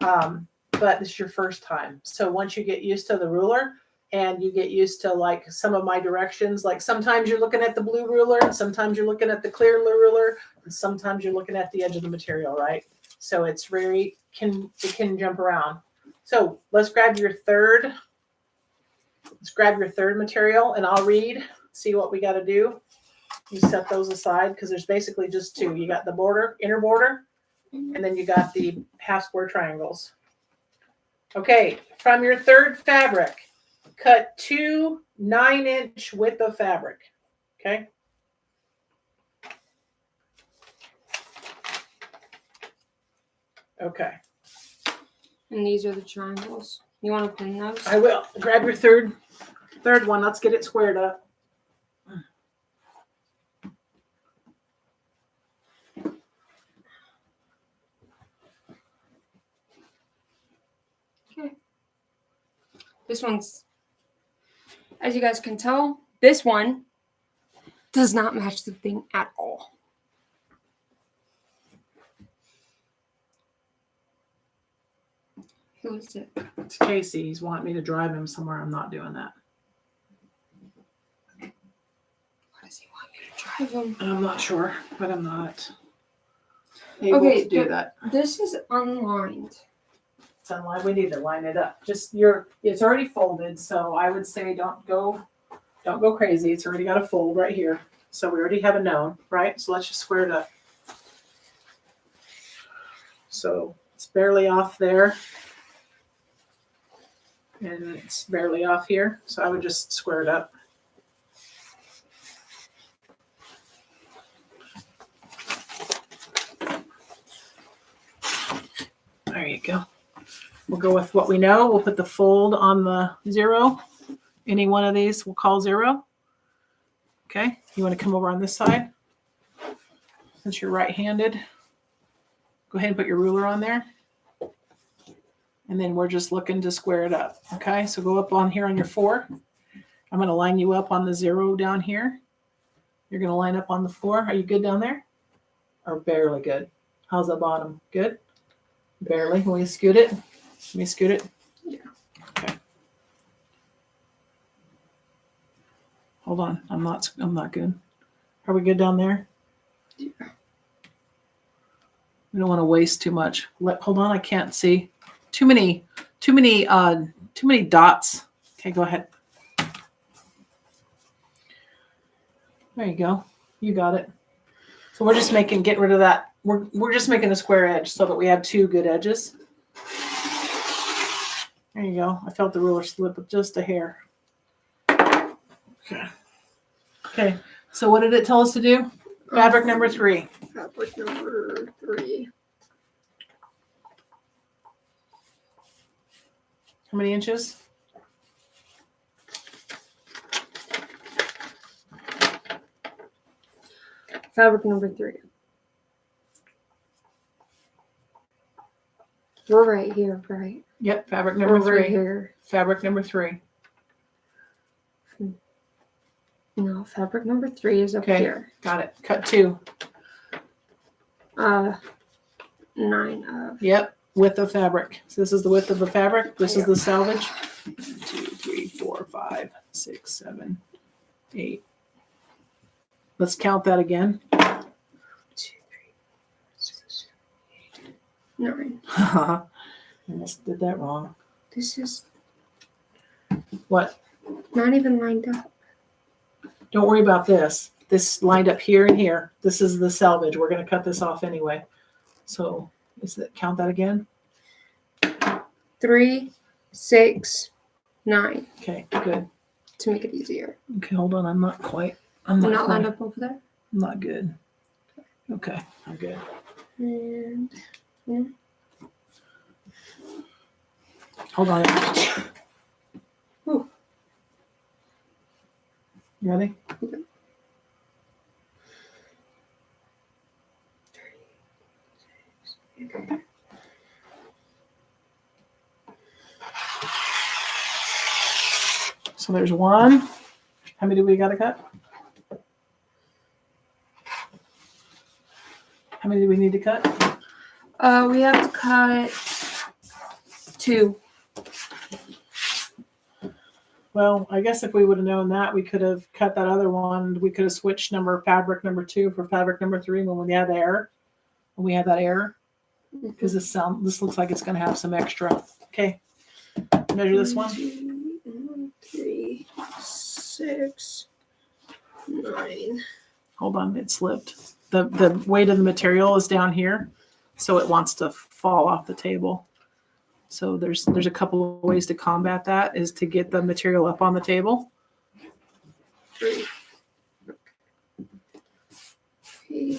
but this is your first time. So once you get used to the ruler and you get used to like some of my directions, like sometimes you're looking at the blue ruler and sometimes you're looking at the clear ruler and sometimes you're looking at the edge of the material, right? So it's very, it can jump around. So let's grab your third material and I'll read, see what we got to do. You set those aside because there's basically just 2. You got the border, inner border, and then you got the half square triangles. Okay, from your third fabric, cut 2 9-inch width of fabric. Okay. Okay. And these are the triangles. You want to pin those? I will. Grab your third one. Let's get it squared up. Okay. This one's, as you guys can tell, this one does not match the thing at all. Who is it? It's Casey. He's wanting me to drive him somewhere. I'm not doing that. Why does he want me to drive him? I'm not sure, but I'm not able to do that. This is unlined. It's unlined. We need to line it up. It's already folded, so I would say don't go crazy. It's already got a fold right here. So we already have a known, right? So let's just square it up. So it's barely off there. And it's barely off here. So I would just square it up. There you go. We'll go with what we know. We'll put the fold on the 0. Any one of these we'll call 0. Okay. You want to come over on this side? Since you're right-handed, go ahead and put your ruler on there. And then we're just looking to square it up. Okay, so go up on here on your 4. I'm going to line you up on the 0 down here. You're going to line up on the 4. Are you good down there? Or barely good? How's the bottom? Good? Barely. Can we scoot it? Let me scoot it. Yeah. Okay. Hold on. I'm not good. Are we good down there? Yeah. We don't want to waste too much. Hold on. I can't see. Too many dots. Okay, go ahead. There you go. You got it. So we're just get rid of that. We're just making a square edge so that we have 2 good edges. There you go. I felt the ruler slip with just a hair. Okay. Okay. So what did it tell us to do? Fabric number 3. Fabric number 3. How many inches? Fabric number 3. We're right here, right? Yep, fabric We're number right 3. here. Fabric number 3. No, fabric number 3 is up Okay. here. Got it. Cut 2. 9 of. Yep, width of fabric. So this is the width of the fabric. This is Yep. the salvage. 1, 2, 3, 4, 5, 6, 7, 8. Let's count that again. 2, 3, 6, 7, 8, 9. I just did that wrong. This is What? not even lined up. Don't worry about this. This lined up here and here. This is the salvage. We're going to cut this off anyway. So count that again. 3, 6, 9. Okay, good. To make it easier. Okay, hold on. I'm not quite. Not lined up over there. I'm not good. Okay, I'm good. And Hold on. Ooh. You ready? Okay. So there's 1. How many do we got to cut? How many do we need to cut? We have to cut 2. Well, I guess if we would have known that, we could have cut that other one. We could have switched fabric number 2 for fabric number 3 when we had the error. When we had that error, because this looks like it's going to have some extra. Okay, measure this one. 2, 3, 6, 9. Hold on, it slipped. The weight of the material is down here, so it wants to fall off the table. So there's a couple of ways to combat that, is to get the material up on the table. 3,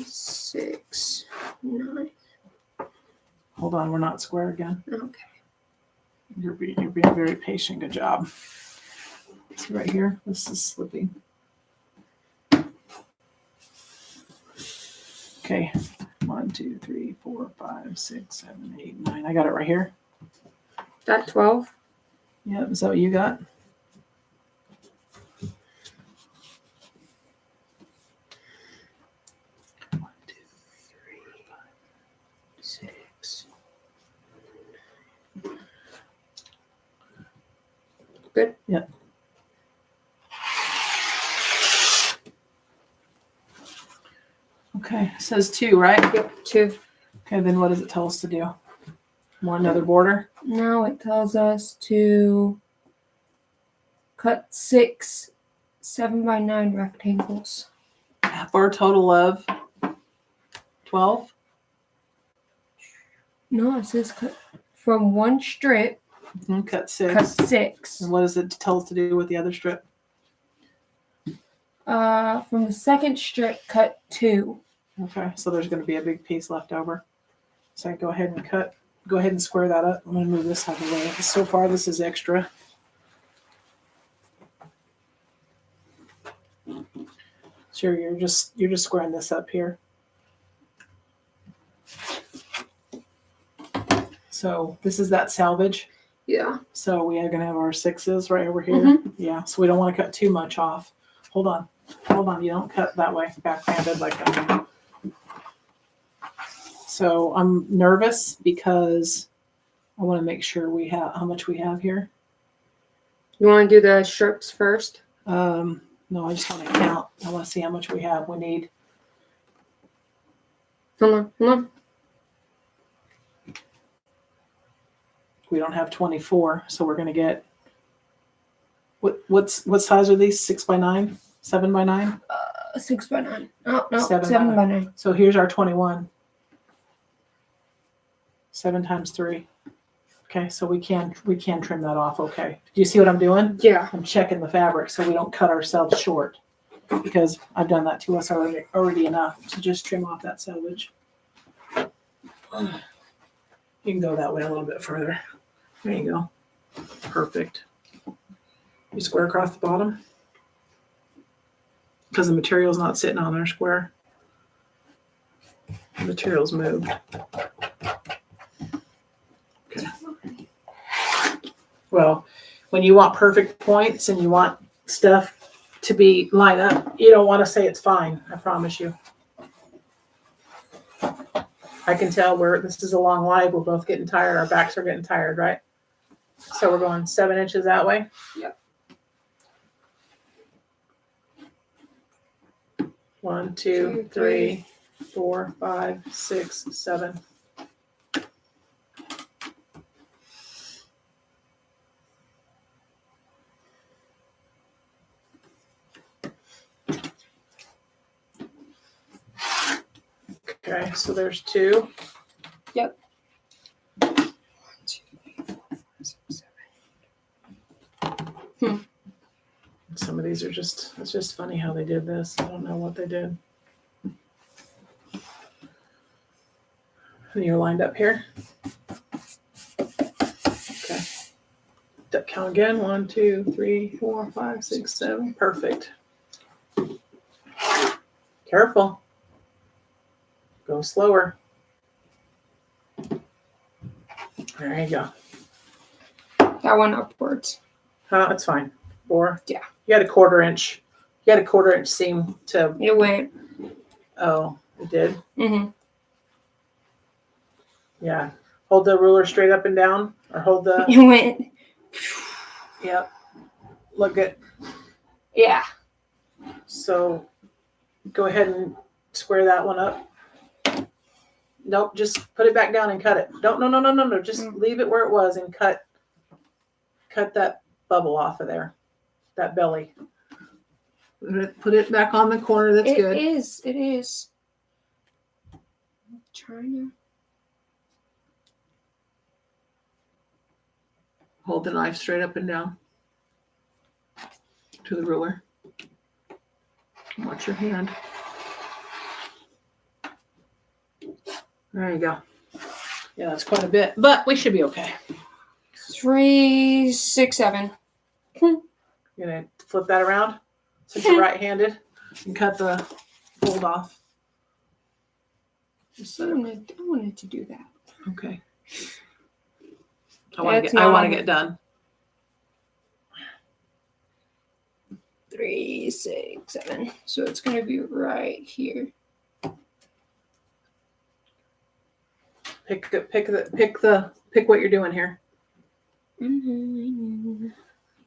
6, 9. Hold on, we're not square again. Okay. You're being very patient. Good job. See right here, this is slipping. Okay, 1, 2, 3, 4, 5, 6, 7, 8, 9. I got it right here. That 12. Yeah, is that what you got? One, 2, 3, 5, 6. Good. Yep. Okay, it says 2, right? Yep, 2. Okay, then what does it tell us to do? Want another border? Now it tells us to cut 6 7x9 rectangles. For a total of 12? No, it says cut from one strip, Cut 6. cut 6. And what does it tell us to do with the other strip? From the second strip, cut 2. Okay, so there's going to be a big piece left over. So I go ahead and square that up. I'm going to move this out of the way. So far, this is extra. Sure, you're just squaring this up here. So this is that salvage. Yeah. So we are going to have our 6s right over here. Mhm. Yeah, so we don't want to cut too much off. Hold on. You don't cut that way, backhanded like that. So I'm nervous because I want to make sure we have how much we have here. You want to do the strips first? No, I just want to count. I want to see how much we have. We need. Hold on. We don't have 24, so we're going to get. What size are these? 6x9, 7x9. 6x9. Oh no, 7 by 9. So here's our 21. 7 times 3. Okay, so we can trim that off. Okay, do you see what I'm doing? Yeah. I'm checking the fabric so we don't cut ourselves short, because I've done that to us already enough to just trim off that salvage. You can go that way a little bit further. There you go. Perfect. You square across the bottom because the material's not sitting on there square. The material's moved. Well, when you want perfect points and you want stuff to be lined up, you don't want to say it's fine. I promise you. I can tell this is a long live. We're both getting tired. Our backs are getting tired, right? So we're going 7 inches that way. Yep. 1, 2, 3, 4, 5, 6, 7. Okay, so there's 2. Yep. 1, 2, 3, 4, 5, 6, 7. Some of these are it's just funny how they did this. I don't know what they did. And you're lined up here. Okay. Count again. 1, 2, 3, 4, 5, 6, 7. Perfect. Careful. Go slower. There you go. That one upwards. That's fine. 4. Yeah. You had a 1/4 inch. You had a 1/4 inch seam to. It went. Oh, it did? Mm-hmm. Yeah. Hold the ruler straight up and down, or hold the. It went. Yep. Look at. Yeah. So go ahead and square that one up. Nope, just put it back down and cut it. No. Just leave it where it was and cut that bubble off of there. That belly. Put it back on the corner. That's good. It is. I'm trying to. Hold the knife straight up and down to the ruler. Watch your hand. There you go. Yeah, that's quite a bit, but we should be okay. 3, 6, 7. You're gonna flip that around since you're right-handed and cut the fold off. I wanted to do that. Okay. I want to get done. 3, 6, 7. So it's gonna be right here. Pick what you're doing here. Mm-hmm.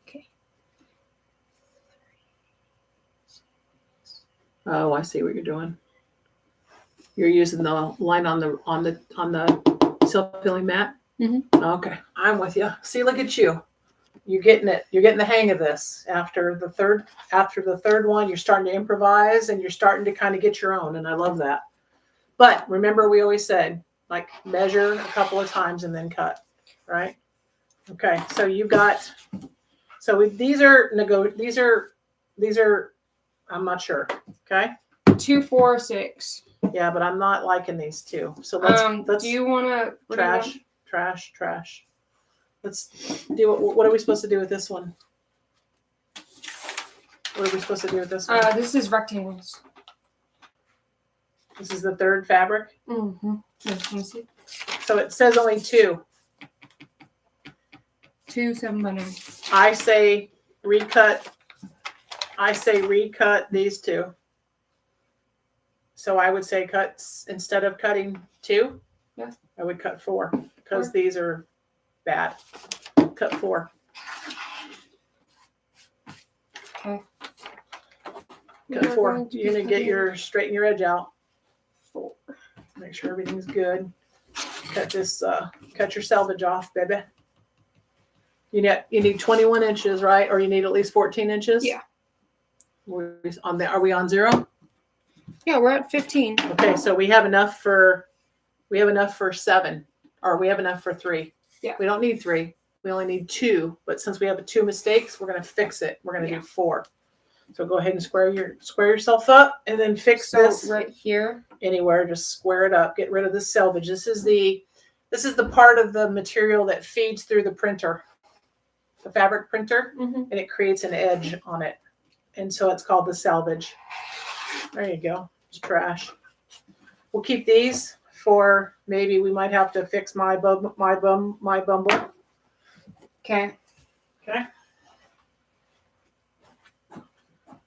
Okay. Oh, I see what you're doing. You're using the line on the self-filling mat. Mm-hmm. Okay, I'm with you. See, look at you. You're getting it. You're getting the hang of this. After the third one, you're starting to improvise and you're starting to kind of get your own, and I love that. But remember, we always said, like, measure a couple of times and then cut, right? Okay, so you've got. So these are I'm not sure. Okay. 2, 4, 6. Yeah, but I'm not liking these two. So let's. Do you want to Trash. Let's do what are we supposed to do with this one? What are we supposed to do with this one? This is rectangles. This is the 3rd fabric. Mm-hmm. Let me see. So it says only 2. 2 7 by 9. I say recut these 2. So I would say instead of cutting 2, yeah, I would cut 4 because these are bad. Cut 4. Okay. Cut 4. You're gonna straighten your edge out. 4. Make sure everything's good. Cut your selvage off, baby. You need 21 inches, right? Or you need at least 14 inches? Yeah. Are we on 0? Yeah, we're at 15. Okay, so we have enough for 7, or we have enough for 3. Yeah. We don't need 3. We only need 2. But since we have 2 mistakes, we're gonna fix it. We're gonna do 4. So go ahead and square yourself up, and then fix this right here. Anywhere. Just square it up. Get rid of the selvage. This is the part of the material that feeds through the printer, the fabric printer, and it creates an edge on it, and so it's called the selvage. There you go. It's trash. We'll keep these for maybe we might have to fix my bumble. Okay. Okay.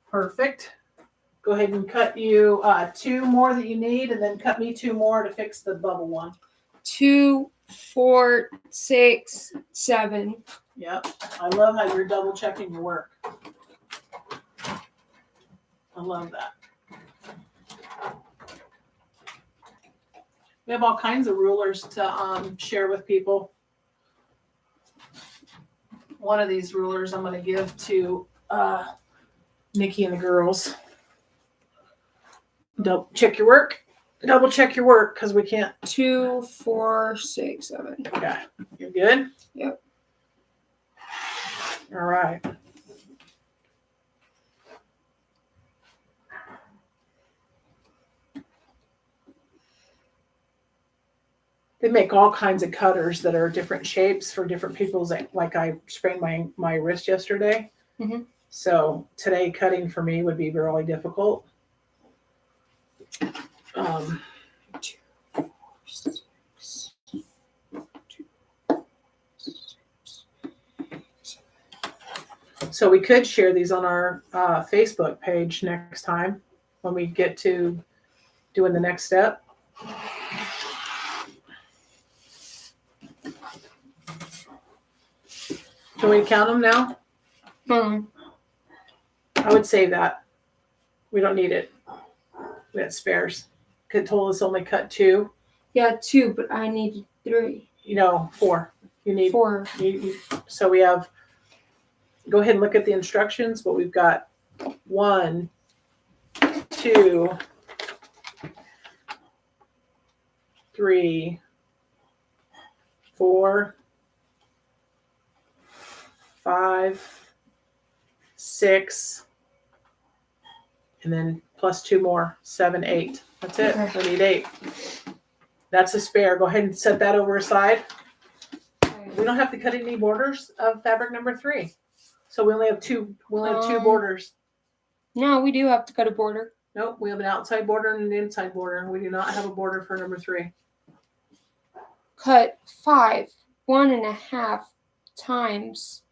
Perfect. Go ahead and cut you 2 more that you need, and then cut me 2 more to fix the bubble one. 2, 4, 6, 7. Yep. I love how you're double checking your work. I love that. We have all kinds of rulers to share with people. One of these rulers I'm going to give to Nikki and the girls. Double check your work. Double check your work because we can't. 2, 4, 6, 7. Okay. You're good? Yep. All right. They make all kinds of cutters that are different shapes for different people's. Like I sprained my wrist yesterday. Mm-hmm. So today cutting for me would be really difficult. 2, 4, 6, 2, 6. So we could share these on our Facebook page next time when we get to doing the next step. Can we count them now? I would save that. We don't need it. We had spares. Could told us only cut 2. Yeah, 2, but I needed 3. 4. You need 4. So we have. Go ahead and look at the instructions. But we've got 1, 2, 3, 4, 5, 6, and then plus 2 more, 7, 8. That's it. Okay. We need 8. That's a spare. Go ahead and set that over aside. We don't have to cut any borders of fabric number 3. So we only have 2. We only have 2 borders. No, we do have to cut a border. Nope, we have an outside border and an inside border. We do not have a border for number 3. Cut 5, 1.5 times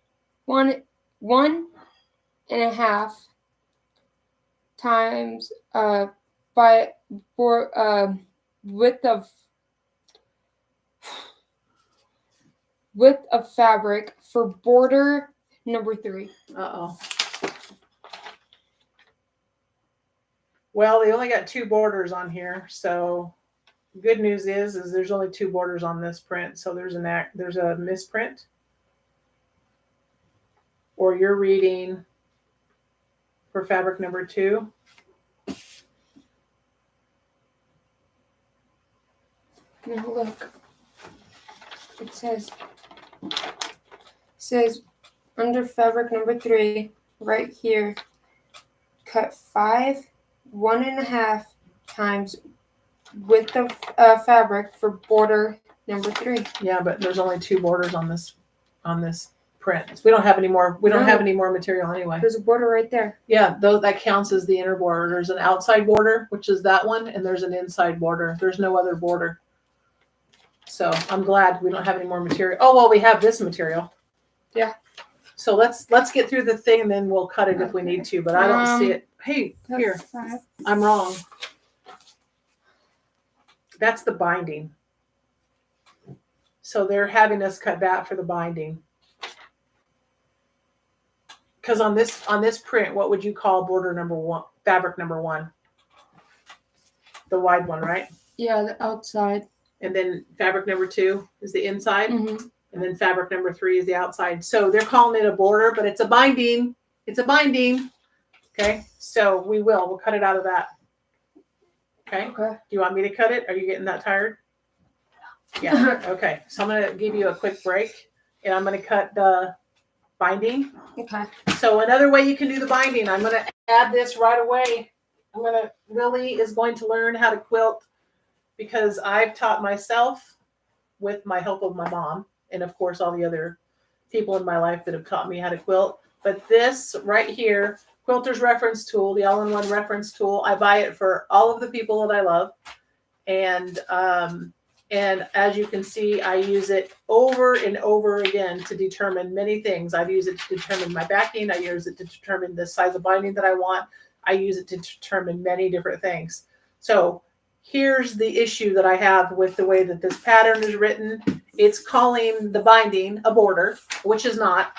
1.5 times by width of fabric for border number 3. Uh-oh. Well, they only got 2 borders on here, so good news is there's only 2 borders on this print, so there's a misprint. Or you're reading for fabric number 2. Now look. It says under fabric number 3, right here, cut 5, 1.5 times width of fabric for border number 3. Yeah, but there's only 2 borders on this print. We don't have any more. We don't have any more material anyway. There's a border right there. Yeah, that counts as the inner border. There's an outside border, which is that one, and there's an inside border. There's no other border. So I'm glad we don't have any more material. Oh well, we have this material. Yeah. So let's get through the thing, and then we'll cut it if we need to. But I don't see it. Hey, here. 5. I'm wrong. That's the binding. So they're having us cut that for the binding. Because on this print, what would you call border number 1, fabric number 1? The wide one, right? Yeah, the outside. And then fabric number 2 is the inside. Mm-hmm. And then fabric number 3 is the outside. So they're calling it a border, but it's a binding. It's a binding. Okay. So we'll cut it out of that. Okay. Okay. Do you want me to cut it? Are you getting that tired? Yeah. Okay. So I'm going to give you a quick break, and I'm going to cut the binding. Okay. So another way you can do the binding, I'm going to add this right away. Lily is going to learn how to quilt because I've taught myself with my help of my mom and of course all the other people in my life that have taught me how to quilt. But this right here, Quilter's Reference Tool, the all-in-one reference tool, I buy it for all of the people that I love. And And as you can see, I use it over and over again to determine many things. I've used it to determine my backing. I use it to determine the size of binding that I want. I use it to determine many different things. So here's the issue that I have with the way that this pattern is written. It's calling the binding a border, which is not.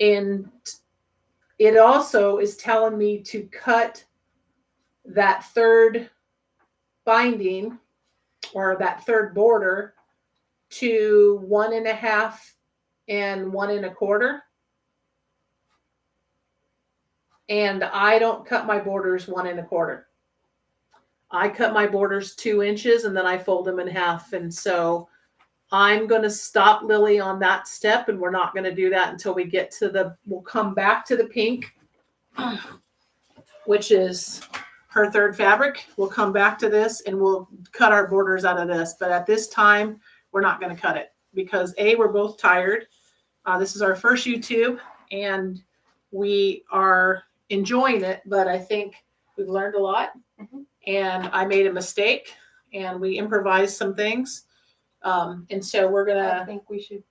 And it also is telling me to cut that third binding or that third border to 1.5 and 1 1/4. And I don't cut my borders 1 1/4. I cut my borders 2 inches and then I fold them in half. And so I'm going to stop Lily on that step, and we're not going to do that until we get to we'll come back to the pink, which is her third fabric. We'll come back to this and we'll cut our borders out of this. But at this time, we're not going to cut it because we're both tired. This is our first YouTube and we are enjoying it, but I think we've learned a lot. Mm-hmm. And I made a mistake and we improvised some things. And so I think we should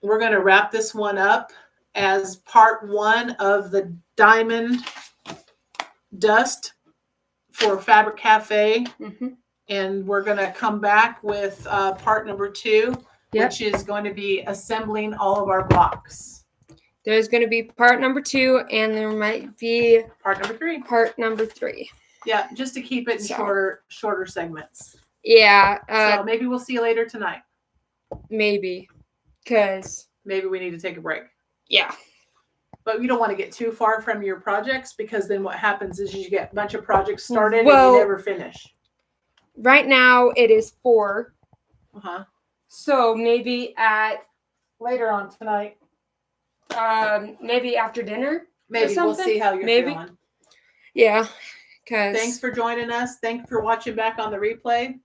we're going to wrap this one up as part 1 of the diamond dust for Fabric Cafe. Mm-hmm. And we're going to come back with part number 2, which is going to be assembling all of our blocks. There's going to be part number 2, and there might be part number 3. Part number 3. Yeah, just to keep it in shorter segments. Yeah. So maybe we'll see you later tonight. Maybe. Because maybe we need to take a break. Yeah. But you don't want to get too far from your projects because then what happens is you get a bunch of projects started and you never finish. Right now it is 4. Uh-huh. So maybe later on tonight. Maybe after dinner. Maybe we'll see how you're feeling. Yeah. Thanks for joining us. Thanks for watching back on the replay.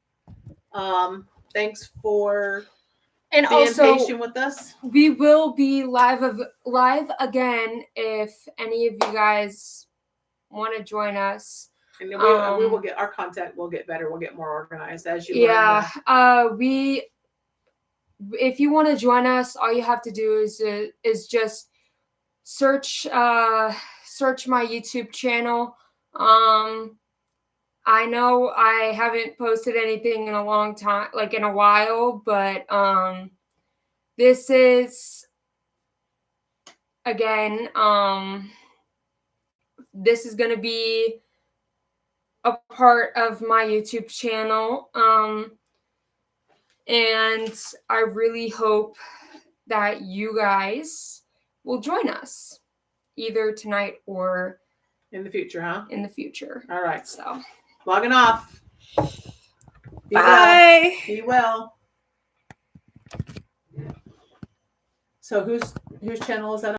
Thanks for being patient with us. We will be live again if any of you guys want to join us. And we will get our content will get better. We'll get more organized as you learn. If you want to join us, all you have to do is just search my YouTube channel. I know I haven't posted anything in a long time, like in a while, but this is again, this is going to be a part of my YouTube channel. And I really hope that you guys will join us either tonight or in the future, huh? In the future. All right. So, logging off. Bye. Be well. So whose channel is that on?